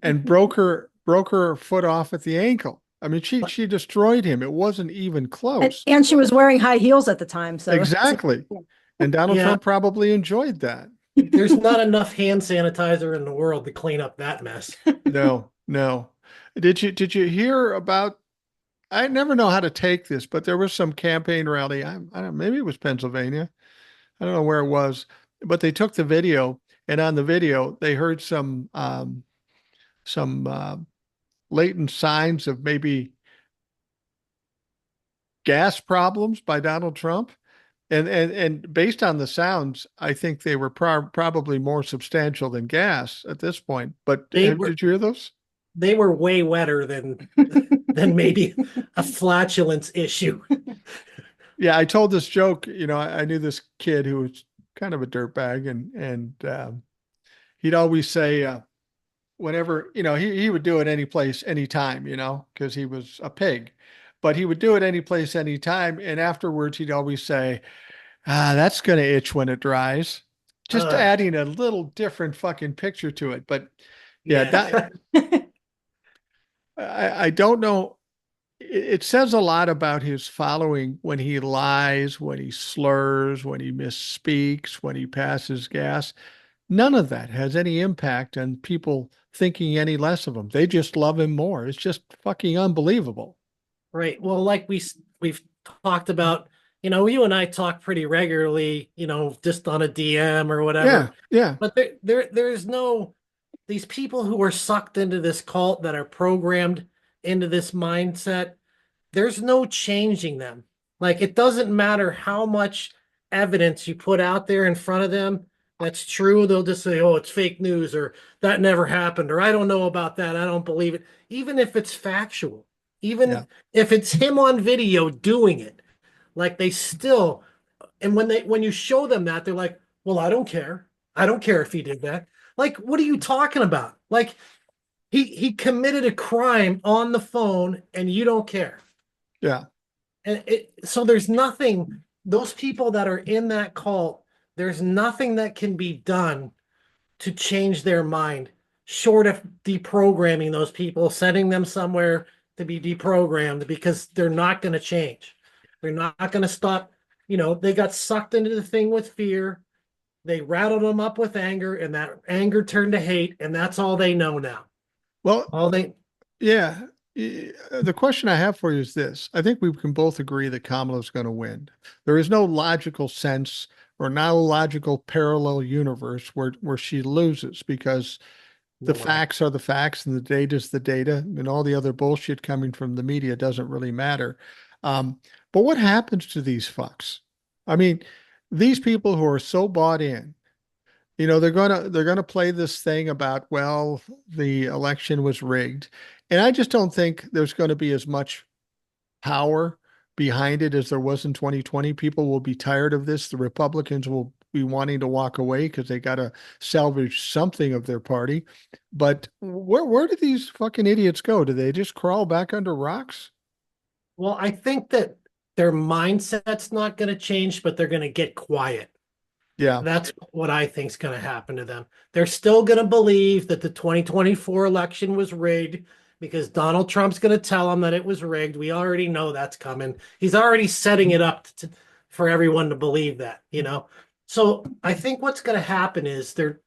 and broke her foot off at the ankle. I mean, she destroyed him. It wasn't even close. And she was wearing high heels at the time. So Exactly. And Donald Yeah. Trump probably enjoyed that. There's not enough hand sanitizer in the world to clean up that mess. No, no. Did you hear about, I never know how to take this, but there was some campaign rally. I don't know, maybe it was Pennsylvania. I don't know where it was, but they took the video, and on the video they heard some latent signs of maybe gas problems by Donald Trump. And based on the sounds, I think they were probably more substantial than gas at this point. But did you hear those? They were way wetter than maybe a flatulence issue. Yeah, I told this joke. I knew this kid who was kind of a dirtbag, and he'd always say, whenever, he would do it any place, anytime, because he was a pig, but he would do it any place, anytime. And afterwards, he'd always say, that's going to itch when it dries. Just adding a little different fucking picture to it. But yeah, I don't know. It says a lot about his following when he lies, when he slurs, when he misspeaks, when he passes gas. None of that has any impact on people thinking any less of him. They just love him more. It's just fucking unbelievable. Right. Well, like we've talked about, you and I talk pretty regularly, just on a DM or whatever. Yeah. But there's no, these people who are sucked into this cult, that are programmed into this mindset, there's no changing them. Like, it doesn't matter how much evidence you put out there in front of them that's true. They'll just say, oh, it's fake news, or that never happened, or I don't know about that, I don't believe it. Even if it's factual, even if it's him on video doing it, like, they still, and when you show them that, they're like, well, I don't care if he did that. Like, what are you talking about? Like, he committed a crime on the phone and you don't care. Yeah. And so there's nothing, those people that are in that cult, there's nothing that can be done to change their mind, short of deprogramming those people, sending them somewhere to be deprogrammed, because they're not going to change. They're not going to stop. They got sucked into the thing with fear. They rattled them up with anger, and that anger turned to hate, and that's all they know now. Well, Yeah. The question I have for you is this. I think we can both agree that Kamala's going to win. There is no logical sense or no logical parallel universe where she loses, because the facts are the facts and the data is the data, and all the other bullshit coming from the media doesn't really matter. But what happens to these fucks? I mean, these people who are so bought in, they're gonna play this thing about, well, the election was rigged. And I just don't think there's going to be as much power behind it as there was in 2020. People will be tired of this. The Republicans will be wanting to walk away because they got to salvage something of their party. But where do these fucking idiots go? Do they just crawl back under rocks? Well, I think that their mindset's not going to change, but they're going to get quiet. Yeah. That's what I think is going to happen to them. They're still going to believe that the 2024 election was rigged, because Donald Trump's going to tell them that it was rigged. We already know that's coming. He's already setting it up for everyone to believe that, So I think what's going to happen is they're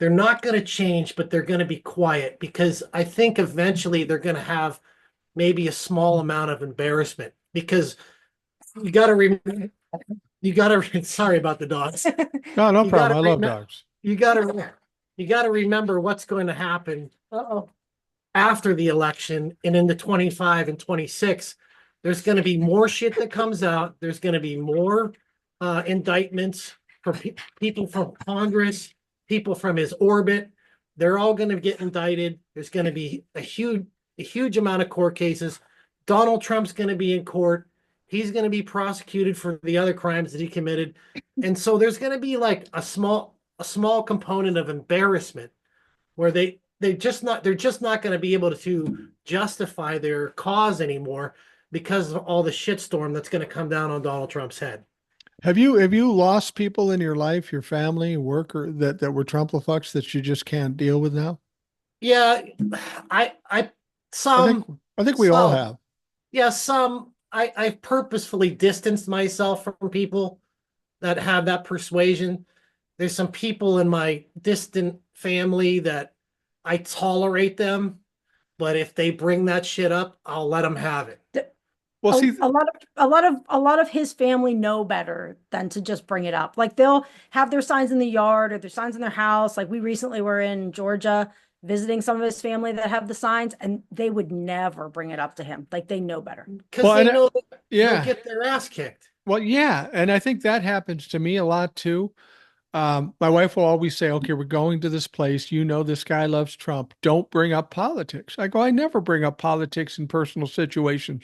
not going to change, but they're going to be quiet, because I think eventually they're going to have maybe a small amount of embarrassment, because you got to sorry about the dogs. No problem. I love dogs. You got to remember what's going to happen after the election and into 25 and 26. There's going to be more shit that comes out. There's going to be more indictments for people from Congress, people from his orbit. They're all going to get indicted. There's going to be a huge amount of court cases. Donald Trump's going to be in court. He's going to be prosecuted for the other crimes that he committed. And so there's going to be like a small component of embarrassment where they're just not going to be able to justify their cause anymore because of all the shitstorm that's going to come down on Donald Trump's head. Have you lost people in your life, your family, work, or that were Trumplafucks that you just can't deal with now? Yeah, I I some think I think we all have. yeah, some I've purposefully distanced myself from people that have that persuasion. There's some people in my distant family that I tolerate them, but if they bring that shit up, I'll let them have it. Well, see, A lot of his family know better than to just bring it up. Like they'll have their signs in the yard or their signs in their house. Like we recently were in Georgia visiting some of his family that have the signs, and they would never bring it up to him. Like they know better. Because well, they and know they'll yeah, get their ass kicked. well, yeah, and I think that happens to me a lot too. My wife will always say, "Okay, we're going to this place. You know, this guy loves Trump. Don't bring up politics." I go, "I never bring up politics in personal situations.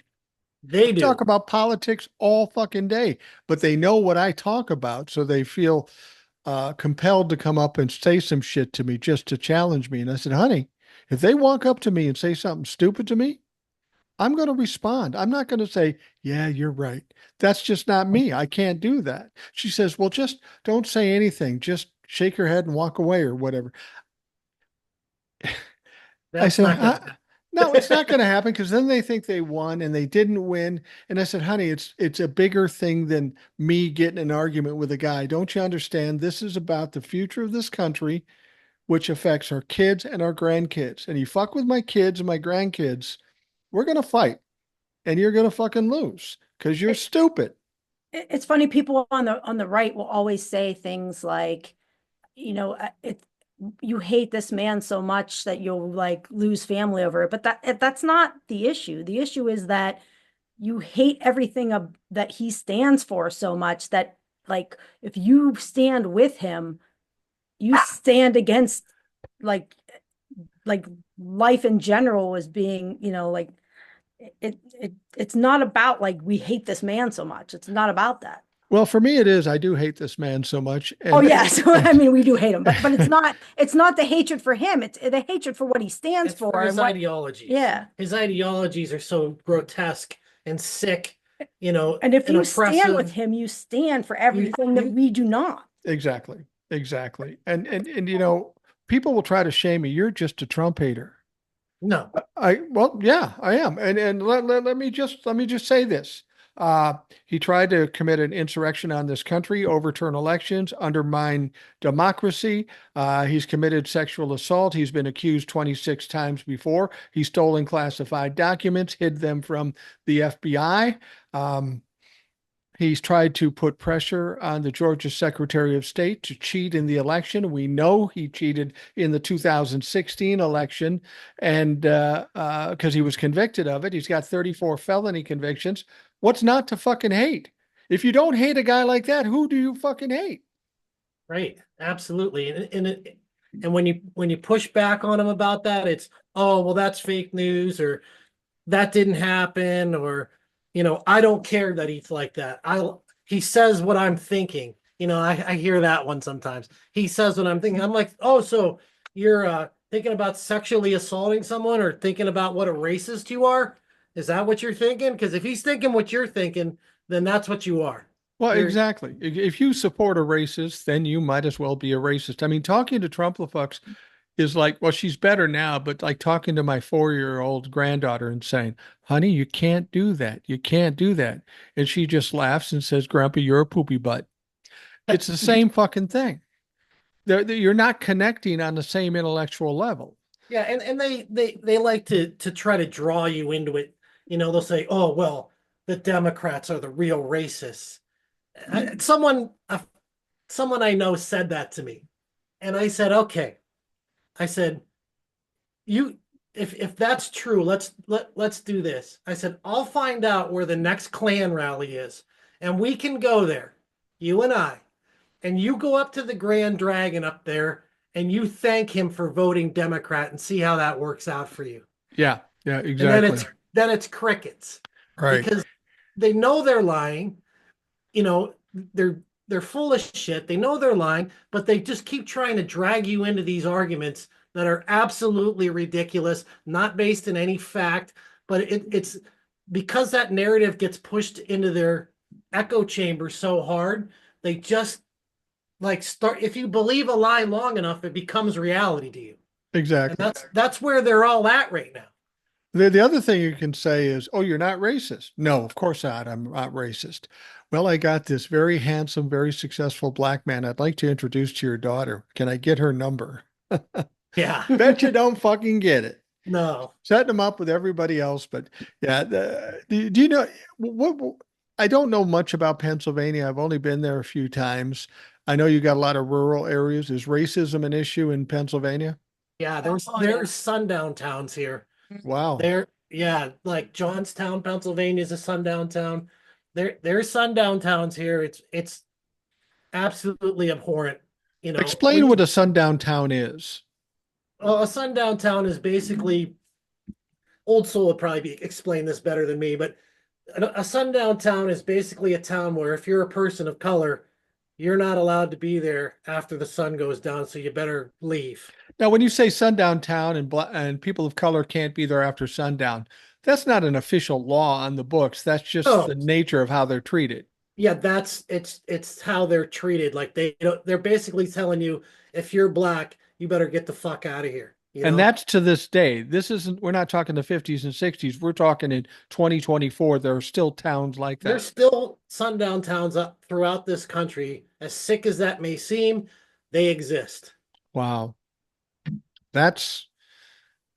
They Talk do. about politics all fucking day, but they know what I talk about, so they feel compelled to come up and say some shit to me just to challenge me." And I said, "Honey, if they walk up to me and say something stupid to me, I'm going to respond. I'm not going to say, yeah, you're right. That's just not me. I can't do that." She says, "Well, just don't say anything. Just shake your head and walk away or whatever." I That's said, not gonna "No, it's not going to happen because then they think they won and they didn't win." And I said, "Honey, it's a bigger thing than me getting an argument with a guy. Don't you understand? This is about the future of this country, which affects our kids and our grandkids. And you fuck with my kids and my grandkids, we're going to fight and you're going to fucking lose because you're stupid." It's funny, people on the right will always say things like, it you hate this man so much that you'll like lose family over it. But that's not the issue. The issue is that you hate everything that he stands for so much that like if you stand with him, you stand against like like life in general as being, like it's not about like we hate this man so much. It's not about that. Well, for me, it is. I do hate this man so much. Oh yes, I mean we do hate him, but it's not the hatred for him. It's the hatred for what he stands It's for for his and what. ideologies. Yeah, His ideologies are so grotesque and sick, and if and you stand with oppressive. him, you stand for everything that we do not. Exactly. Exactly. And people will try to shame me. You're just a Trump hater. No, Well, yeah, I am. And let me just say this. He tried to commit an insurrection on this country, overturn elections, undermine democracy. He's committed sexual assault. He's been accused 26 times before. He's stolen classified documents, hid them from the FBI. He's tried to put pressure on the Georgia Secretary of State to cheat in the election. We know he cheated in the 2016 election, and because he was convicted of it, he's got 34 felony convictions. What's not to fucking hate? If you don't hate a guy like that, who do you fucking hate? right, absolutely. And when you push back on him about that, it's, oh well, that's fake news, or that didn't happen, or I don't care that he's like that. He says what I'm thinking. I hear that one sometimes. He says what I'm thinking. I'm like, oh, so you're thinking about sexually assaulting someone or thinking about what a racist you are? Is that what you're thinking? Because if he's thinking what you're thinking, then that's what you are. Well, You're exactly. If you support a racist, then you might as well be a racist. I mean, talking to Trump is like, well, she's better now, but like talking to my 4-year-old granddaughter and saying, "Honey, you can't do that. You can't do that." And she just laughs and says, "Grandpa, you're a poopy butt." It's the same fucking thing. You're not connecting on the same intellectual level. Yeah, and they like to try to draw you into it. They'll say, "Oh, well, the Democrats are the real racists." Someone I know said that to me, and I said, "Okay." I said, "You, if that's true, let's do this." I said, "I'll find out where the next Klan rally is, and we can go there, you and I, and you go up to the Grand Dragon up there, and you thank him for voting Democrat and see how that works out for you. Yeah, And exactly. then it's crickets Right. because they know they're lying. You know, they're full of shit. They know they're lying, but they just keep trying to drag you into these arguments that are absolutely ridiculous, not based in any fact. But it's because that narrative gets pushed into their echo chamber so hard, they just like start. If you believe a lie long enough, it becomes reality to you, and Exactly. that's where they're all at right now. The other thing you can say is, oh, you're not racist. No, of course not. I'm not racist. Well, I got this very handsome, very successful black man I'd like to introduce to your daughter. Can I get her number? Yeah, Bet you don't fucking get it. no, Setting them up with everybody else. But yeah, do you know what? I don't know much about Pennsylvania. I've only been there a few times. I know you got a lot of rural areas. Is racism an issue in Pennsylvania? yeah. There's Oh, yeah. there's sundown towns here. Wow. There, yeah, like Johnstown, Pennsylvania is a sundown town. There's sundown towns here. It's absolutely abhorrent. You know, Explain what a sundown town is. a sundown town is basically Old Soul would probably explain this better than me, but a sundown town is basically a town where if you're a person of color, you're not allowed to be there after the sun goes down, so you better leave. Now, when you say sundown town and people of color can't be there after sundown, that's not an official law on the books. That's just Oh, the nature of how they're treated. yeah, that's it's how they're treated. Like they're basically telling you if you're black, you better get the fuck out of here. You And know, that's to this day. This isn't, we're not talking the 50s and 60s. We're talking in 2024. There are still towns like there's that. still sundown towns up throughout this country. As sick as that may seem, they exist. Wow. That's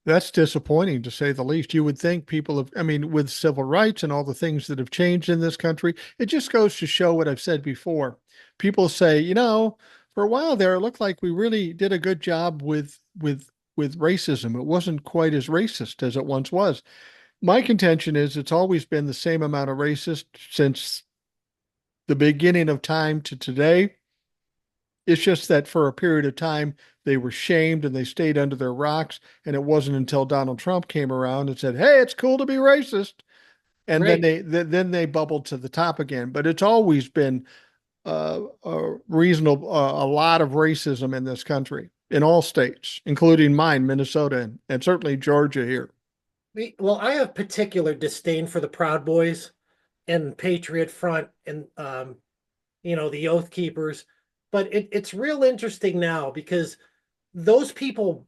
That's disappointing to say the least. You would think people have, I mean, with civil rights and all the things that have changed in this country, it just goes to show what I've said before. People say, for a while there, it looked like we really did a good job with racism. It wasn't quite as racist as it once was. My contention is it's always been the same amount of racist since the beginning of time to today. It's just that for a period of time, they were shamed and they stayed under their rocks. And it wasn't until Donald Trump came around and said, "Hey, it's cool to be racist." And then Right. they bubbled to the top again. But it's always been a reasonable, a lot of racism in this country, in all states, including mine, Minnesota, and certainly Georgia here. Well, I have particular disdain for the Proud Boys and Patriot Front and the Oath Keepers. But it's real interesting now because those people,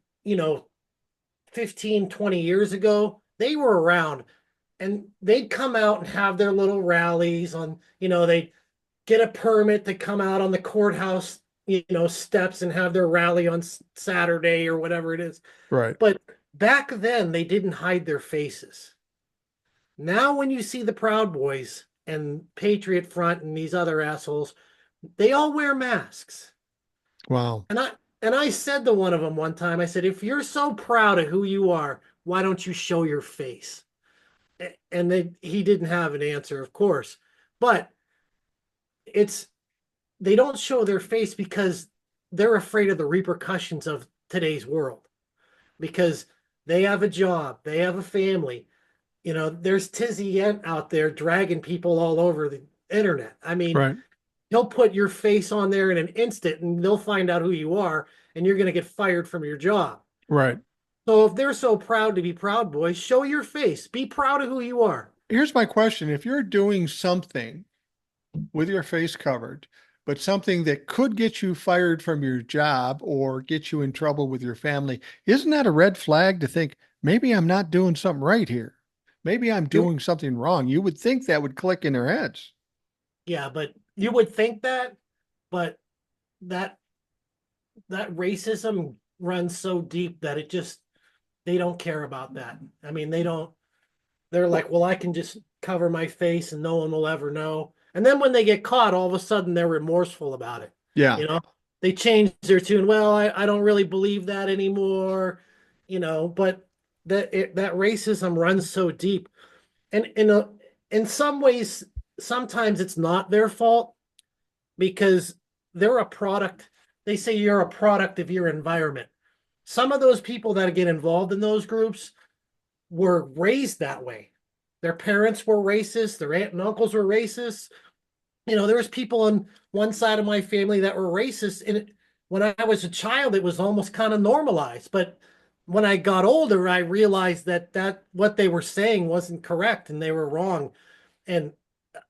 15, 20 years ago, they were around and they'd come out and have their little rallies on, they'd get a permit to come out on the courthouse, steps and have their rally on Saturday or whatever it is. Right. But back then, they didn't hide their faces. Now, when you see the Proud Boys and Patriot Front and these other assholes, they all wear masks. Wow. And I said to one of them one time, I said, if you're so proud of who you are, why don't you show your face? And he didn't have an answer, of course. But it's they don't show their face because they're afraid of the repercussions of today's world. Because they have a job, they have a family. There's Tizzy Yent out there dragging people all over the internet. I mean, Right. he'll put your face on there in an instant and they'll find out who you are and you're going to get fired from your job. Right. So if they're so proud to be Proud Boys, show your face. Be proud of who you are. Here's my question. If you're doing something with your face covered, but something that could get you fired from your job or get you in trouble with your family, isn't that a red flag to think maybe I'm not doing something right here? Maybe I'm You, doing something wrong. You would think that would click in their heads. yeah, but you would think that, but that that racism runs so deep that they don't care about that. I mean, they're like, well, I can just cover my face and no one will ever know. And then when they get caught, all of a sudden they're remorseful about it. Yeah. They change their tune. Well, I don't really believe that anymore, but that racism runs so deep. And in some ways, sometimes it's not their fault because they're a product they say you're a product of your environment. Some of those people that get involved in those groups were raised that way. Their parents were racist, their aunt and uncles were racist. There was people on one side of my family that were racist, and when I was a child, it was almost kind of normalized. But when I got older, I realized that what they were saying wasn't correct and they were wrong. And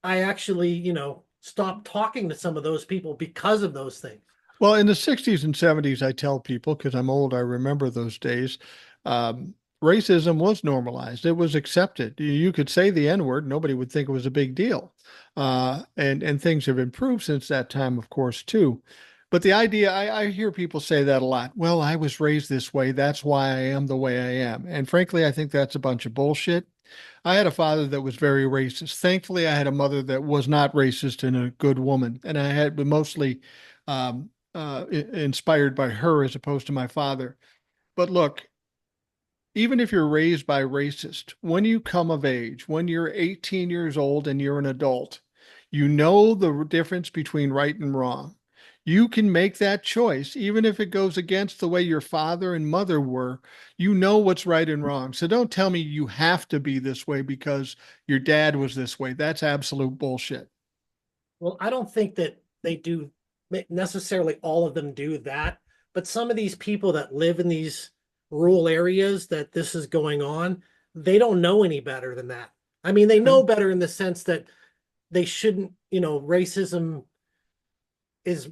I actually, stopped talking to some of those people because of those things. Well, in the 60s and 70s, I tell people, because I'm old, I remember those days, um, racism was normalized. It was accepted. You could say the N-word, nobody would think it was a big deal. And things have improved since that time, of course, too. But the idea, I hear people say that a lot. Well, I was raised this way. That's why I am the way I am. And frankly, I think that's a bunch of bullshit. I had a father that was very racist. Thankfully, I had a mother that was not racist and a good woman. And I had mostly inspired by her as opposed to my father. But look, even if you're raised by racist, when you come of age, when you're 18 years old and you're an adult, you know the difference between right and wrong. You can make that choice, even if it goes against the way your father and mother were. You know what's right and wrong. So don't tell me you have to be this way because your dad was this way. That's absolute bullshit. Well, I don't think that they do necessarily all of them do that, but some of these people that live in these rural areas that this is going on, they don't know any better than that. I mean, they know better in the sense that they shouldn't, racism is,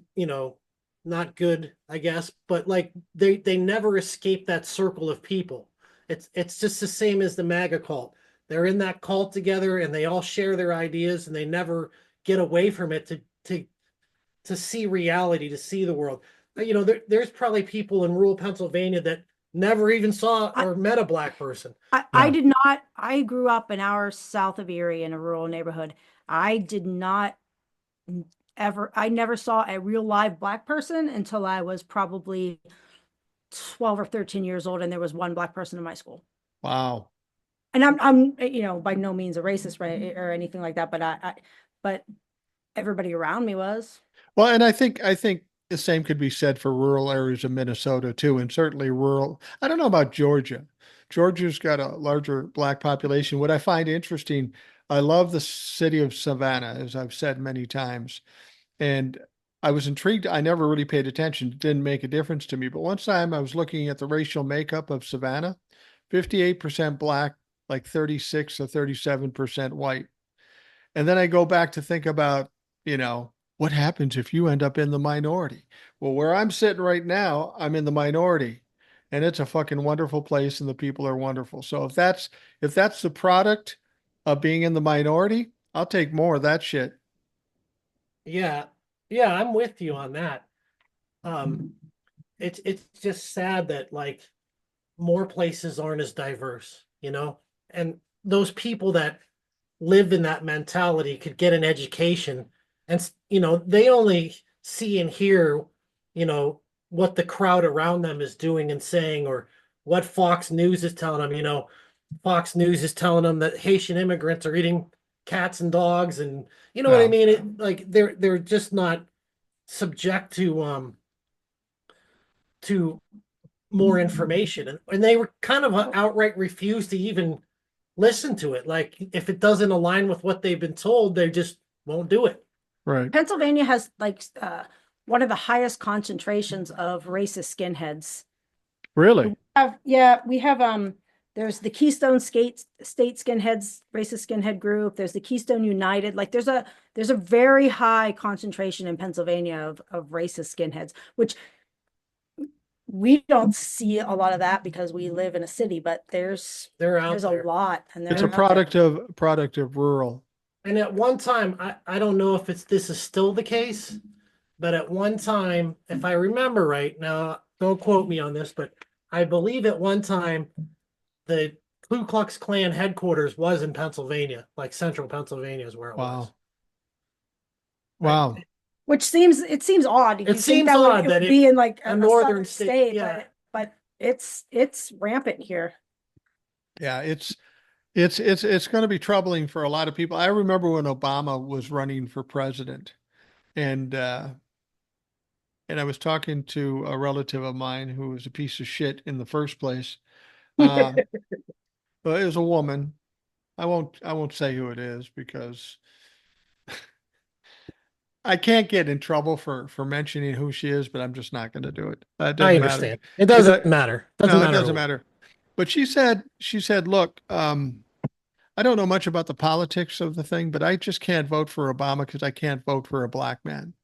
not good, I guess, but like they never escape that circle of people. It's just the same as the MAGA cult. They're in that cult together and they all share their ideas and they never get away from it to see reality, to see the world. There's probably people in rural Pennsylvania that never even saw or met a black person. I did not. I grew up an hour south of Erie in a rural neighborhood. I did not I never saw a real live black person until I was probably 12 or 13 years old, and there was one black person in my school. Wow. And I'm by no means a racist, right, or anything like that, but but everybody around me was. Well, and I think the same could be said for rural areas of Minnesota too, and certainly rural. I don't know about Georgia. Georgia's got a larger black population. What I find interesting, I love the city of Savannah, as I've said many times, and I was intrigued. I never really paid attention. It didn't make a difference to me. But one time I was looking at the racial makeup of Savannah, 58% black, like 36 or 37% white. And then I go back to think about, what happens if you end up in the minority? Well, where I'm sitting right now, I'm in the minority. And it's a fucking wonderful place and the people are wonderful. So if that's the product of being in the minority, I'll take more of that shit. Yeah, yeah, I'm with you on that. Um, it's just sad that like more places aren't as diverse, and those people that live in that mentality could get an education, and they only see and hear, what the crowd around them is doing and saying, or what Fox News is telling them. Fox News is telling them that Haitian immigrants are eating cats and dogs, and you know what I Yeah. mean. Like they're just not subject to more information, and they were kind of outright refused to even listen to it. Like if it doesn't align with what they've been told, they just won't do it. Right. Pennsylvania has like one of the highest concentrations of racist skinheads. Really? We have there's the Keystone State Skinheads racist skinhead group. There's the Keystone United. Like there's a very high concentration in Pennsylvania of racist skinheads, which we don't see a lot of that because we live in a city, but They're out there's a there. lot, and It's they're a out there. product of rural. And at one time, I don't know if this is still the case, but at one time, if I remember right, now don't quote me on this, but I believe at one time the Ku Klux Klan headquarters was in Pennsylvania, like central Pennsylvania is where it was. Wow. Right. Wow. Which seems odd. It You think seems that odd it that would be in like a a northern southern state, state, yeah. but it's rampant here. Yeah, it's going to be troubling for a lot of people. I remember when Obama was running for president, and and I was talking to a relative of mine who was a piece of shit in the first place. Uh, but it was a woman. I won't say who it is because I can't get in trouble for mentioning who she is, but I'm just not going to do it. It I doesn't matter. understand. It It doesn't does, matter. Doesn't no, it matter doesn't who. matter. But she said, look, I don't know much about the politics of the thing, but I just can't vote for Obama because I can't vote for a black man.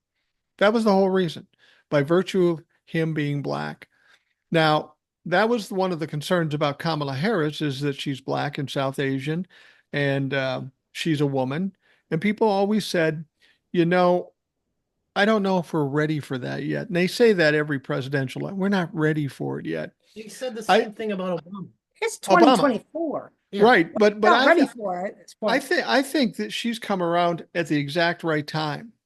That was the whole reason, by virtue of him being black. Now, that was one of the concerns about Kamala Harris is that she's black and South Asian, and she's a woman. And people always said, you know, I don't know if we're ready for that yet. And they say that every presidential, we're not ready for it yet. You said the I same thing about Obama. It's Obama, 2024. Yeah. right? But Not ready for it at this point. I think that she's come around at the exact right time I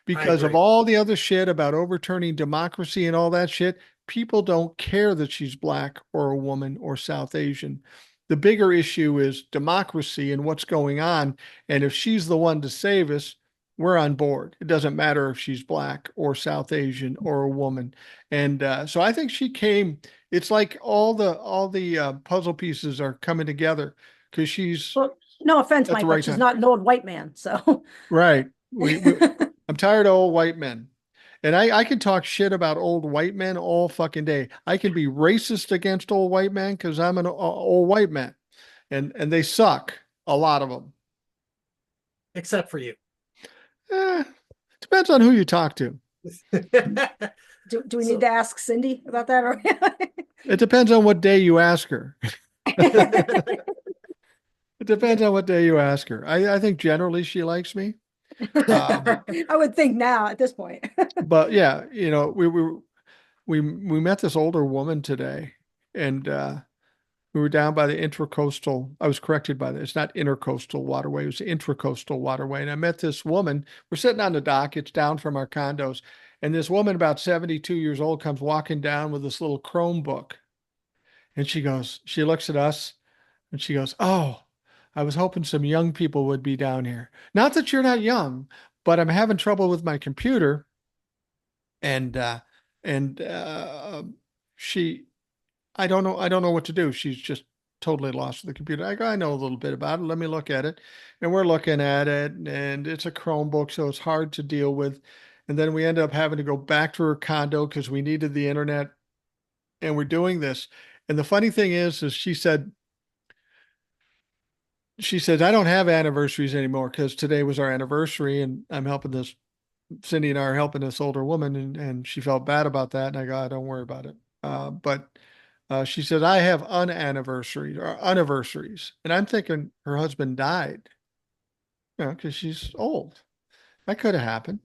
because of agree. all the other shit about overturning democracy and all that shit. People don't care that she's black or a woman or South Asian. The bigger issue is democracy and what's going on. And if she's the one to save us, we're on board. It doesn't matter if she's black or South Asian or a woman. And so I think she came. It's like all the puzzle pieces are coming together because she's Well, no offense, at the Mike, but right she's time. not an old white man. So Right. I'm tired of old white men. And I can talk shit about old white men all fucking day. I can be racist against old white men because I'm an old white man. And they suck, a lot of them. Except for you. Eh, depends on who you talk to. do we need to ask Cindy about that? Or It depends on what day you ask her. It depends on what day you ask her. I think generally she likes me. I would think now at this point. But yeah, we met this older woman today, and we were down by the intracoastal. I was corrected by this. It's not intercoastal waterway. It was the intracoastal waterway. And I met this woman. We're sitting on the dock. It's down from our condos. And this woman, about 72 years old, comes walking down with this little Chromebook. And she looks at us and she goes, "Oh, I was hoping some young people would be down here. Not that you're not young, but I'm having trouble with my computer." And, uh, and she, I don't know what to do. She's just totally lost with the computer. I go, I know a little bit about it. Let me look at it. And we're looking at it, and it's a Chromebook, so it's hard to deal with. And then we end up having to go back to her condo because we needed the internet, and we're doing this. And the funny thing is she said, I don't have anniversaries anymore because today was our anniversary, and I'm helping this. Cindy and I are helping this older woman, and she felt bad about that. And I go, don't worry about it. But she said, I have unanniversaries or anniversaries. And I'm thinking her husband died, because she's old. That could have happened.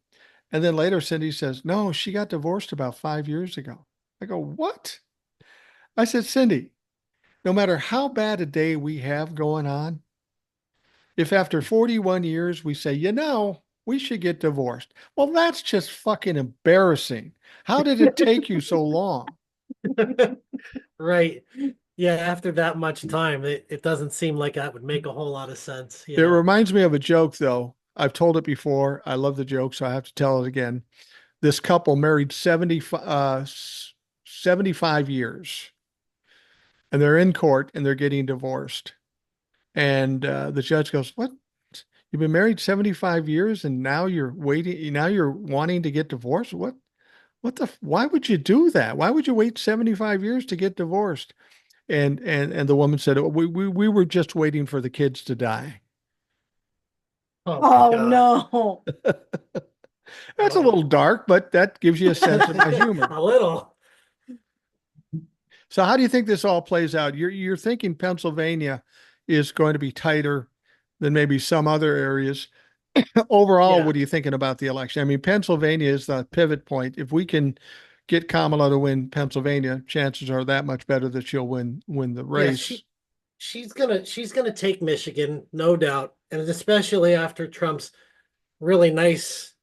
And then later, Cindy says, no, she got divorced about 5 years ago. I go, what? I said, Cindy, no matter how bad a day we have going on, if after 41 years we say, we should get divorced. Well, that's just fucking embarrassing. How did it take you so long? Right. Yeah, after that much time, it doesn't seem like that would make a whole lot of sense. It reminds me of a joke, though. I've told it before. I love the joke, so I have to tell it again. This couple married 75 years, and they're in court and they're getting divorced. And the judge goes, what? You've been married 75 years and now you're waiting, now you're wanting to get divorced? Why would you do that? Why would you wait 75 years to get divorced? And the woman said, we were just waiting for the kids to die. Oh, Oh God. no. That's a little dark, but that gives you a sense of my humor. A little. So how do you think this all plays out? You're thinking Pennsylvania is going to be tighter than maybe some other areas. Overall, Yeah. what are you thinking about the election? I mean, Pennsylvania is the pivot point. If we can get Kamala to win Pennsylvania, chances are that much better that she'll win the race. Yeah, she's gonna take Michigan, no doubt, and especially after Trump's really nice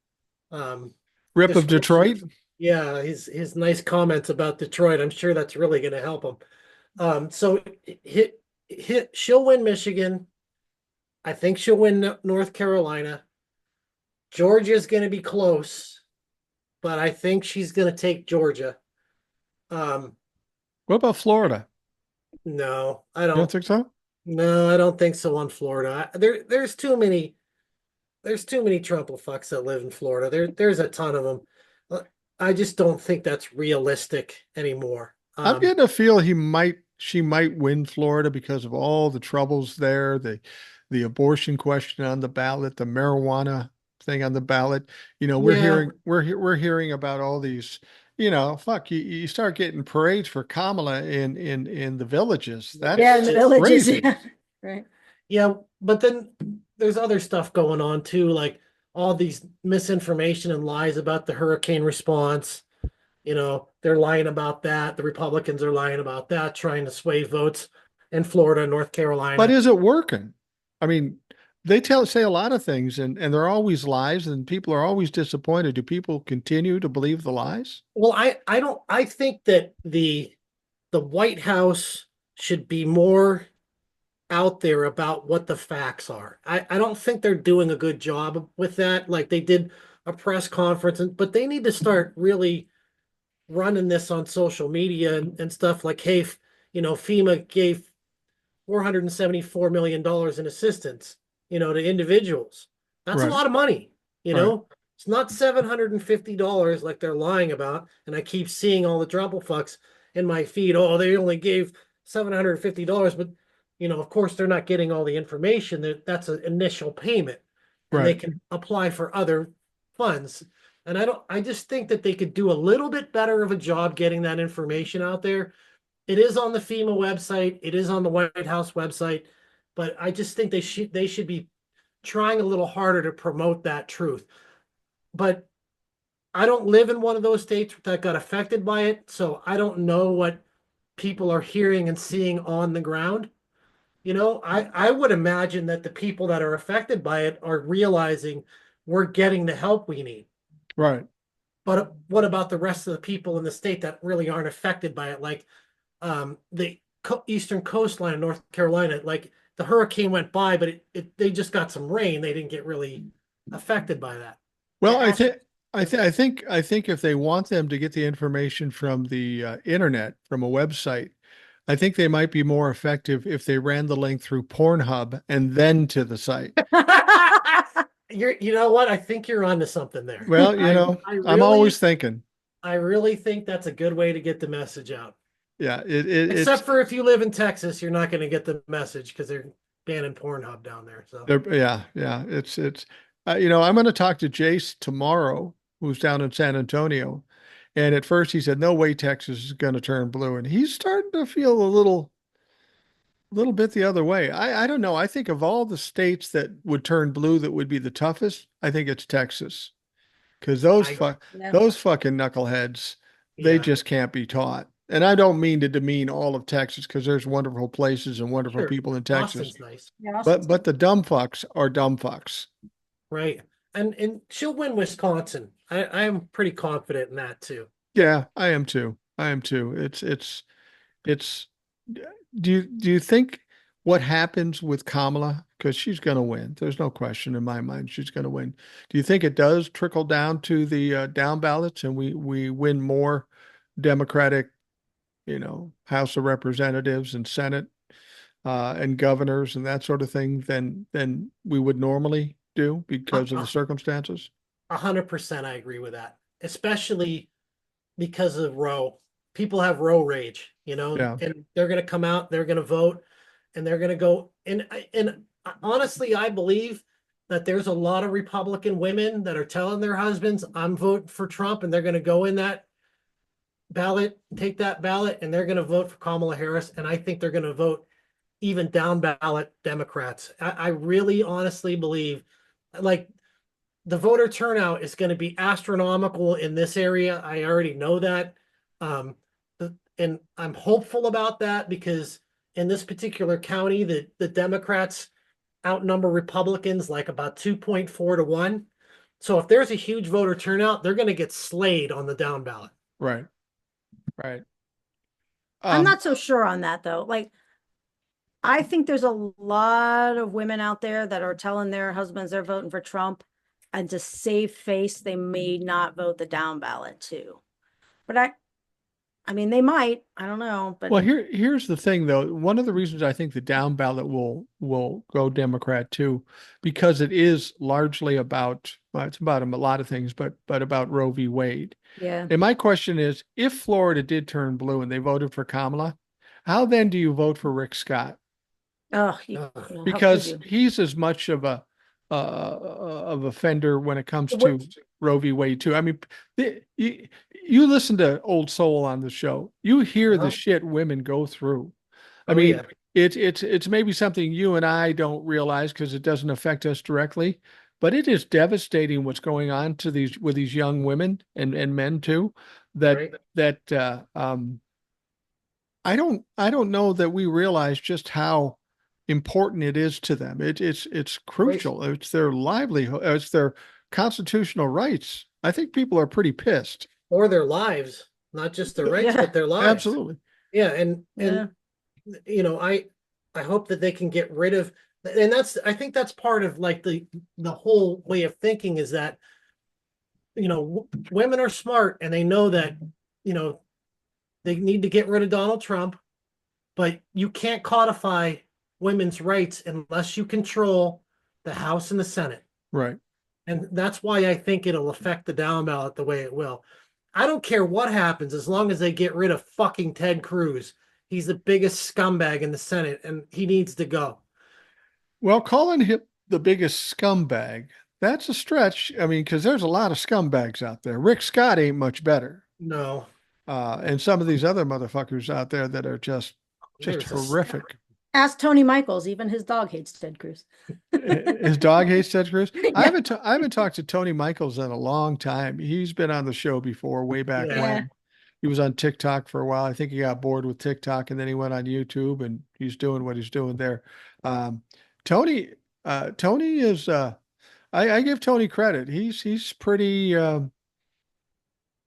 Rip of Detroit. Yeah, his nice comments about Detroit. I'm sure that's really gonna help him. So she'll win Michigan. I think she'll win North Carolina. Georgia's going to be close. but I think she's going to take Georgia. What about Florida? No, I You don't don't. think so? No, I don't think so on Florida. There's too many. There's too many Trumple fucks that live in Florida. There's a ton of them. I just don't think that's realistic anymore. I'm getting a feel she might win Florida because of all the troubles there, the abortion question on the ballot, the marijuana thing on the ballot. You know, Yeah, we're hearing about all these, fuck, you start getting parades for Kamala in the villages. Yeah, in That's the villages. crazy. Yeah. Right. yeah, but then there's other stuff going on too, like all these misinformation and lies about the hurricane response. They're lying about that. The Republicans are lying about that, trying to sway votes in Florida, North But Carolina. is it working? I mean, they say a lot of things and they're always lies and people are always disappointed. Do people continue to believe the lies? Well, I don't I think that the White House should be more out there about what the facts are. I don't think they're doing a good job with that. Like they did a press conference, but they need to start really running this on social media and stuff like, hey, FEMA gave $474 million in assistance, to individuals. That's a Right, lot of money, you right, know. It's not $750 like they're lying about. And I keep seeing all the drumple fucks in my feed. Oh, they only gave $750, but of course they're not getting all the information. That's an initial payment, and they right. can apply for other funds. And I just think that they could do a little bit better of a job getting that information out there. It is on the FEMA website. It is on the White House website, but I just think they should be trying a little harder to promote that truth. But I don't live in one of those states that got affected by it, so I don't know what people are hearing and seeing on the ground. I would imagine that the people that are affected by it are realizing we're getting the help we need. Right. But what about the rest of the people in the state that really aren't affected by it? Like the eastern coastline of North Carolina, like the hurricane went by, but they just got some rain. They didn't get really affected by that. Well, Yeah. I think if they want them to get the information from the internet, from a website, I think they might be more effective if they ran the link through Pornhub and then to the site. You know what? I think you're onto something there. Well, I I'm always really, thinking, I really think that's a good way to get the message out. yeah, Except for if you live in Texas, you're not going to get the message because they're banning Pornhub down there. So yeah, I'm going to talk to Jace tomorrow, who's down in San Antonio. And at first he said, no way Texas is going to turn blue. And he's starting to feel a little bit the other way. I don't know. I think of all the states that would turn blue that would be the toughest, I think it's Texas. Because I Yeah. those fucking knuckleheads, they yeah, just can't be taught. And I don't mean to demean all of Texas because there's wonderful places and wonderful sure. people in Texas. Austin's nice, Yeah. But the dumb fucks are dumb fucks. right? And she'll win Wisconsin. I am pretty confident in that too. Yeah, I am too. I am too. It's do you think what happens with Kamala, because she's going to win, there's no question in my mind she's going to win. Do you think it does trickle down to the down ballots and we win more Democratic, House of Representatives and Senate and governors and that sort of thing than we would normally do because of the circumstances? 100%, I agree with that, especially because of Roe. People have Roe rage, Yeah. and they're going to come out, they're going to vote, and they're going to go. And honestly, I believe that there's a lot of Republican women that are telling their husbands, "I'm voting for Trump," and they're going to go in that ballot, take that ballot, and they're going to vote for Kamala Harris. And I think they're going to vote even down ballot Democrats. I really honestly believe, like, the voter turnout is going to be astronomical in this area. I already know that. Um, and I'm hopeful about that because in this particular county, the Democrats outnumber Republicans like about 2.4 to 1. So if there's a huge voter turnout, they're going to get slayed on the down ballot. Right. Right. I'm Um, not so sure on that though. Like, I think there's a lot of women out there that are telling their husbands they're voting for Trump. and to save face, they may not vote the down ballot too. But I mean, they might. I don't know. But Well, here's the thing though. One of the reasons I think the down ballot will go Democrat too, because it is largely about, well, it's about a lot of things, but about Roe v. Wade. yeah. And my question is, if Florida did turn blue and they voted for Kamala, how then do you vote for Rick Scott? Oh, Ugh. how could Because you? he's as much of a offender when it comes to Roe v. Wade too. I mean, you listen to Old Soul on the show, you hear the Uh-huh. shit women go through. I Oh, mean, yeah. it's maybe something you and I don't realize because it doesn't affect us directly, but it is devastating what's going on to these young women and men too. That Right. I don't know that we realize just how important it is to them. It's crucial. It's their livelihood. It's their constitutional rights. I think people are pretty pissed. Or their lives, not just their rights, Yeah. but their lives. Absolutely. Yeah, and Yeah. you know, I hope that they can get rid of, and I think that's part of like the whole way of thinking is that, you know, women are smart and they know that, you know, they need to get rid of Donald Trump, but you can't codify women's rights unless you control the House and the Senate. Right. And that's why I think it'll affect the down ballot the way it will. I don't care what happens as long as they get rid of fucking Ted Cruz. He's the biggest scumbag in the Senate and he needs to go. Well, calling him the biggest scumbag, that's a stretch. I mean, because there's a lot of scumbags out there. Rick Scott ain't much better. No, And some of these other motherfuckers out there that are just there's a horrific. Ask Tony Michaels. Even his dog hates Ted Cruz. His dog hates Ted Cruz. I Yeah. haven't talked to Tony Michaels in a long time. He's been on the show before, way back Yeah. when. He was on TikTok for a while. I think he got bored with TikTok and then he went on YouTube and he's doing what he's doing there. Um, Tony, Tony is, I give Tony credit. He's pretty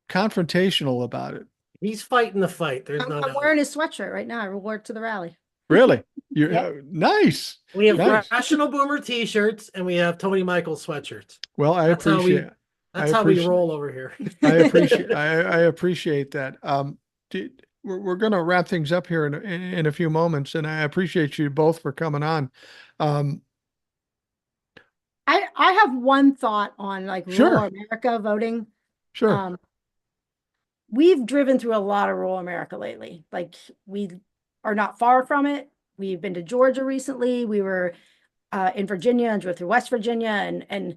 confrontational about it. He's fighting the fight. There's no I'm doubt. wearing his sweatshirt right now. I reward to the rally. Really? You're Yep. Nice. We have Nice. Rational Boomer t-shirts and we have Tony Michaels sweatshirts. Well, I That's how we- appreciate. That's how we roll over here. I appreciate that. We're going to wrap things up here in a few moments, and I appreciate you both for coming on. I have one thought on like Sure. rural America voting. Sure. We've driven through a lot of rural America lately. Like we are not far from it. We've been to Georgia recently. We were in Virginia and drove through West Virginia, and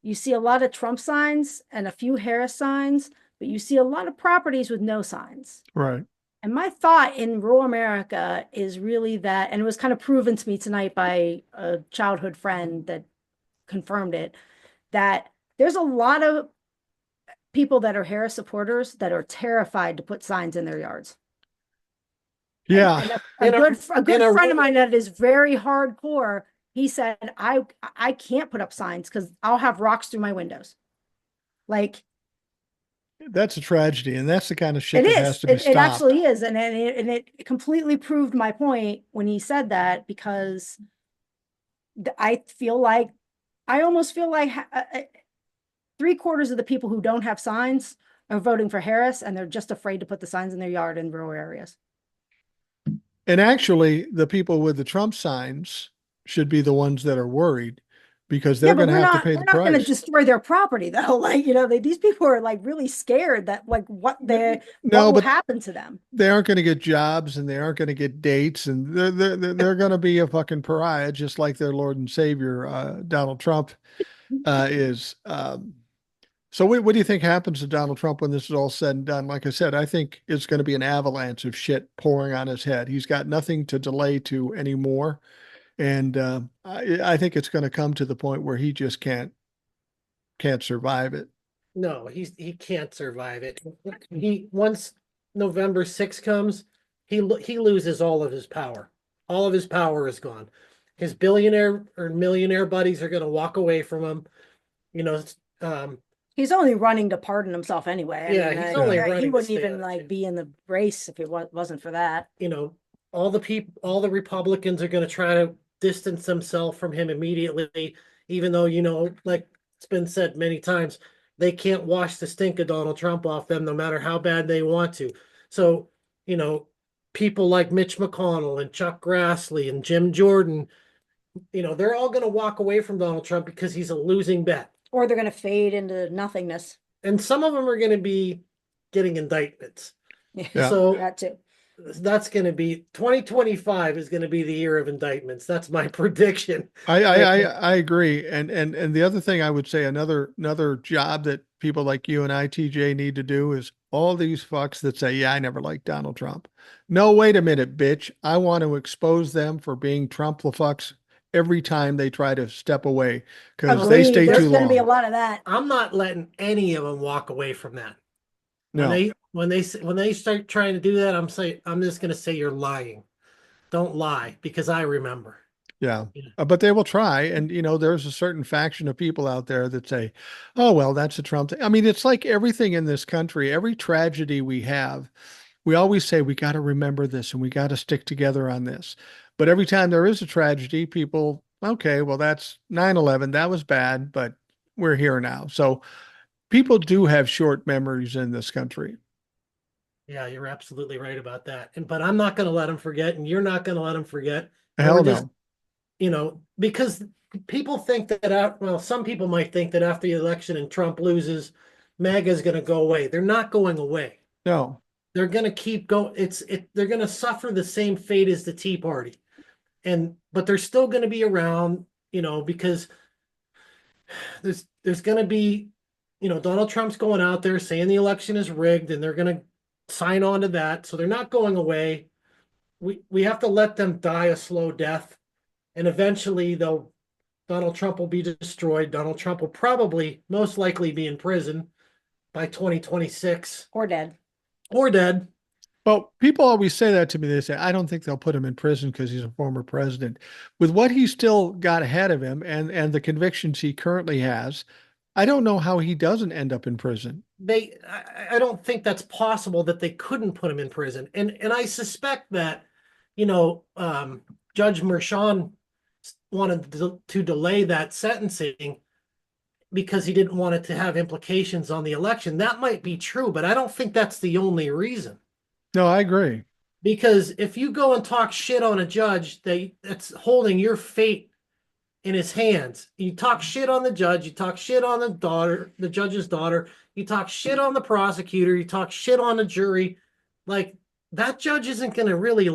you see a lot of Trump signs and a few Harris signs, but you see a lot of properties with no signs. Right. And my thought in rural America is really that, and it was kind of proven to me tonight by a childhood friend that confirmed it, that there's a lot of people that are Harris supporters that are terrified to put signs in their yards. Yeah. And a good a- friend of mine that is very hardcore, he said, I can't put up signs because I'll have rocks through my windows. Like, That's a tragedy, and that's the kind of shit it that is. has to be It stopped. actually is, and it completely proved my point when he said that, because I almost feel like 3/4 of the people who don't have signs are voting for Harris, and they're just afraid to put the signs in their yard in rural areas. And actually, the people with the Trump signs should be the ones that are worried because they're Yeah, but going to have to pay we're the not going to price. destroy their property though. Like, these people are like really scared that like what No, will but happen to them. they aren't going to get jobs and they aren't going to get dates, and they're going to be a fucking pariah, just like their Lord and Savior, Donald Trump, is. So what do you think happens to Donald Trump when this is all said and done? Like I said, I think it's going to be an avalanche of shit pouring on his head. He's got nothing to delay to anymore. And I think it's going to come to the point where he just can't survive it. No, he can't survive it. Once November 6th comes, he loses all of his power. All of his power is gone. His billionaire or millionaire buddies are going to walk away from him. He's only running to pardon himself anyway. He's only running. He wouldn't even like be in the race if it wasn't for that. All the Republicans are going to try to distance themselves from him immediately, even though, like it's been said many times, they can't wash the stink of Donald Trump off them no matter how bad they want to. So, you know, people like Mitch McConnell and Chuck Grassley and Jim Jordan, they're all going to walk away from Donald Trump because he's a losing bet. Or they're going to fade into nothingness. And some of them are going to be getting indictments. Yeah. So That too. that's going to be 2025 is going to be the year of indictments. That's my prediction. I agree. And the other thing I would say, another job that people like you and I, TJ, need to do is all these fucks that say, yeah, I never liked Donald Trump. No, wait a minute, bitch. I want to expose them for being Trump fucks every time they try to step away because they stay There's too going to be a long. lot of that. I'm not letting any of them walk away from that. No. When they start trying to do that, I'm just going to say you're lying. Don't lie because I remember. Yeah. But they will try. And, there's a certain faction of people out there that say, oh, well, that's a Trump thing. I mean, it's like everything in this country, every tragedy we have, we always say we got to remember this and we got to stick together on this. But every time there is a tragedy, people, okay, well, that's 9/11. That was bad, but we're here now. So people do have short memories in this country. Yeah, you're absolutely right about that. But I'm not going to let them forget, and you're not going to let them forget. Hell no. Because people think that, some people might think that after the election and Trump loses, MAGA is going to go away. They're not going away. No. They're going to keep going. They're going to suffer the same fate as the Tea Party. But they're still going to be around, because there's going to be, Donald Trump's going out there saying the election is rigged, and they're going to sign on to that. So they're not going away. We have to let them die a slow death. And eventually Donald Trump will be destroyed. Donald Trump will probably most likely be in prison by 2026. Or dead. Or dead. Well, people always say that to me. They say, I don't think they'll put him in prison because he's a former president. With what he's still got ahead of him and the convictions he currently has, I don't know how he doesn't end up in prison. I don't think that's possible that they couldn't put him in prison. And I suspect that, Judge Merchan wanted to delay that sentencing because he didn't want it to have implications on the election. That might be true, but I don't think that's the only reason. No, I agree. Because if you go and talk shit on a judge that's holding your fate in his hands, you talk shit on the judge, you talk shit on the judge's daughter, you talk shit on the prosecutor, you talk shit on the jury, like that judge isn't going to really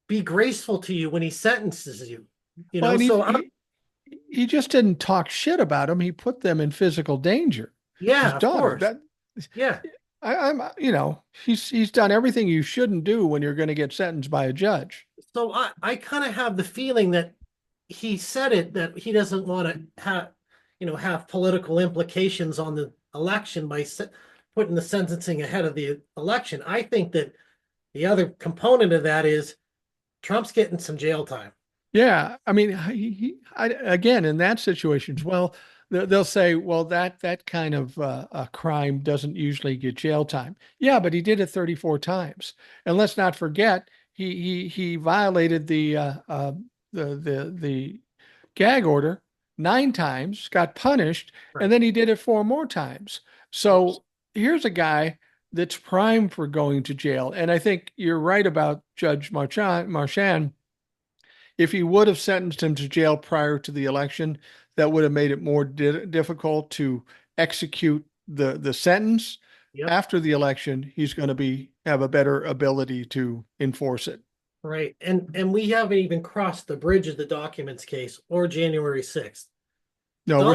be graceful to you when he sentences you. He just didn't talk shit about him. He put them in physical danger. Yeah, his daughter. Of course. Yeah. He's done everything you shouldn't do when you're going to get sentenced by a judge. So I kind of have the feeling that he said it, that he doesn't want to have political implications on the election by putting the sentencing ahead of the election. I think that the other component of that is Trump's getting some jail time. Yeah. I mean, again, in that situation, well, they'll say, well, that kind of a crime doesn't usually get jail time. Yeah, but he did it 34 times. And let's not forget, he violated the gag order 9 times, got punished, Right. And then he did it 4 more times. So here's a guy that's primed for going to jail. And I think you're right about Judge Marchand. If he would have sentenced him to jail prior to the election, that would have made it more difficult to execute the sentence. Yep. After the election, he's going to have a better ability to enforce it. Right. And we haven't even crossed the bridge of the documents case or January 6th. No,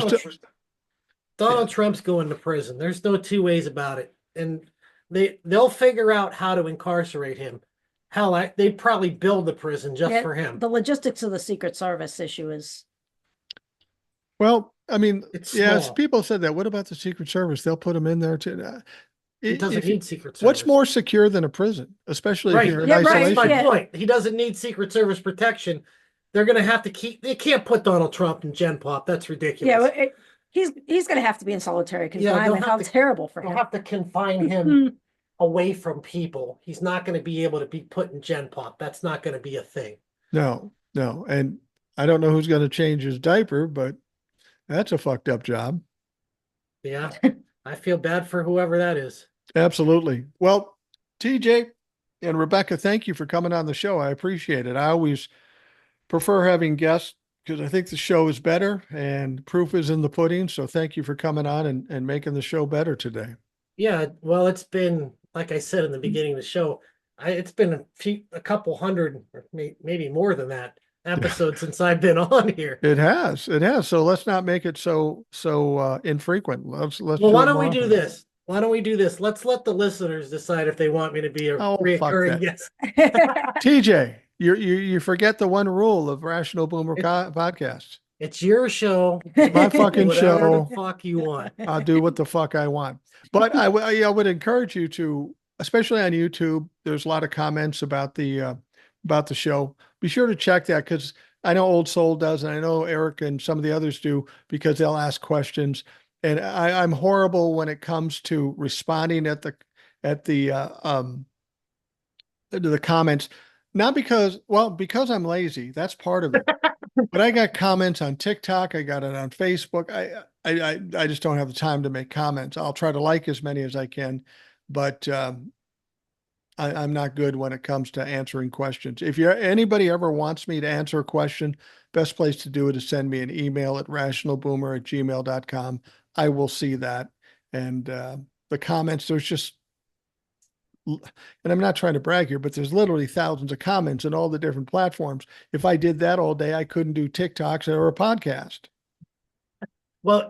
Donald Trump's going to prison. There's no 2 ways about it. And they'll figure out how to incarcerate him. Hell, they'd probably build the prison just for him. The logistics of the Secret Service issue is. Well, I mean, small. People said that. What about the Secret Service? They'll put him in there too. He doesn't need Secret Service. What's more secure than a prison, especially if you're in That's isolation? my point. He doesn't need Secret Service protection. They're going to have to they can't put Donald Trump in Gen Pop. That's ridiculous. Yeah, he's going to have to be in solitary confinement. How terrible for him. They'll have to confine him away from people. He's not going to be able to be put in Gen Pop. That's not going to be a thing. No. And I don't know who's going to change his diaper, but That's a fucked up job. Yeah, I feel bad for whoever that is. Absolutely. Well, TJ and Rebecca, thank you for coming on the show. I appreciate it. I always prefer having guests because I think the show is better and proof is in the pudding. So thank you for coming on and making the show better today. Yeah, well, it's been like I said in the beginning of the show, it's been a couple hundred, or maybe more than that, episodes since I've been on here. It has. It has. So let's not make it so infrequent. Let's Well, do why it don't more we do often. this? Why don't we do this? Let's let the listeners decide if they want me to be a Oh, fuck reoccurring that. guest. TJ, you forget the one rule of Rational Boomer podcast. It's your show. My Do fucking whatever show. the fuck you want. I'll do what the fuck I want. But I would encourage you to, especially on YouTube, there's a lot of comments about the show. Be sure to check that because I know Old Soul does, and I know Eric and some of the others do because they'll ask questions. And I'm horrible when it comes to responding to the comments. Not because I'm lazy. That's part of it. But I got comments on TikTok. I got it on Facebook. I just don't have the time to make comments. I'll try to like as many as I can, but I'm not good when it comes to answering questions. If anybody ever wants me to answer a question, best place to do it is send me an email at rationalboomer@gmail.com. I will see that. And the comments, there's just, and I'm not trying to brag here, but there's literally thousands of comments in all the different platforms. If I did that all day, I couldn't do TikToks or a podcast. Well,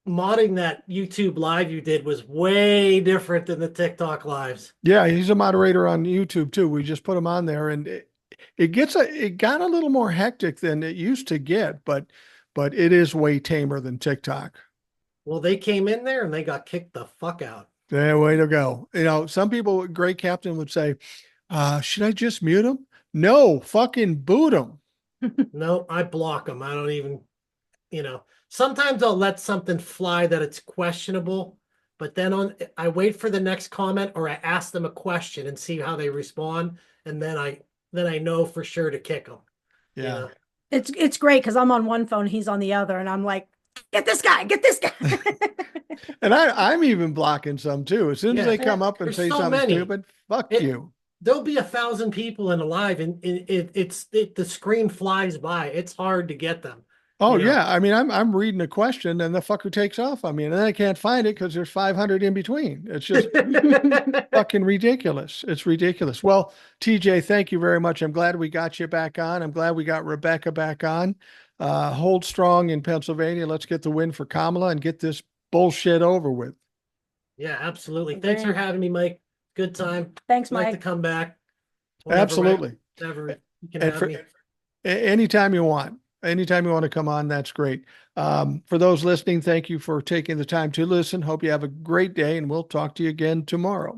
modding that YouTube live you did was way different than the TikTok lives. Yeah, he's a moderator on YouTube too. We just put him on there, and it got a little more hectic than it used to get, but it is way tamer than TikTok. Well, they came in there and they got kicked the fuck out. Yeah, way to go. Some people, Great Captain would say, should I just mute him? No, fucking boot him. No, I block them. I don't even, sometimes I'll let something fly that it's questionable, but then I wait for the next comment or I ask them a question and see how they respond. And then I know for sure to kick them. Yeah. It's great because I'm on one phone, he's on the other, and I'm like, get this guy. And I'm even blocking some too. As soon as they come up and There's say so something many. stupid, fuck you. There'll be 1,000 people in a live and the screen flies by. It's hard to get them. Oh yeah. I mean, I'm reading a question and the fucker takes off. I mean, and then I can't find it because there's 500 in between. It's just fucking ridiculous. It's ridiculous. Well, TJ, thank you very much. I'm glad we got you back on. I'm glad we got Rebecca back on. Hold strong in Pennsylvania. Let's get the win for Kamala and get this bullshit over with. Yeah, absolutely. Thanks for having me, Mike. Good time. Thanks, I'd like Mike. to come back. Absolutely. Whenever you can And have me. anytime you want. Anytime you want to come on, that's great. For those listening, thank you for taking the time to listen. Hope you have a great day, and we'll talk to you again tomorrow.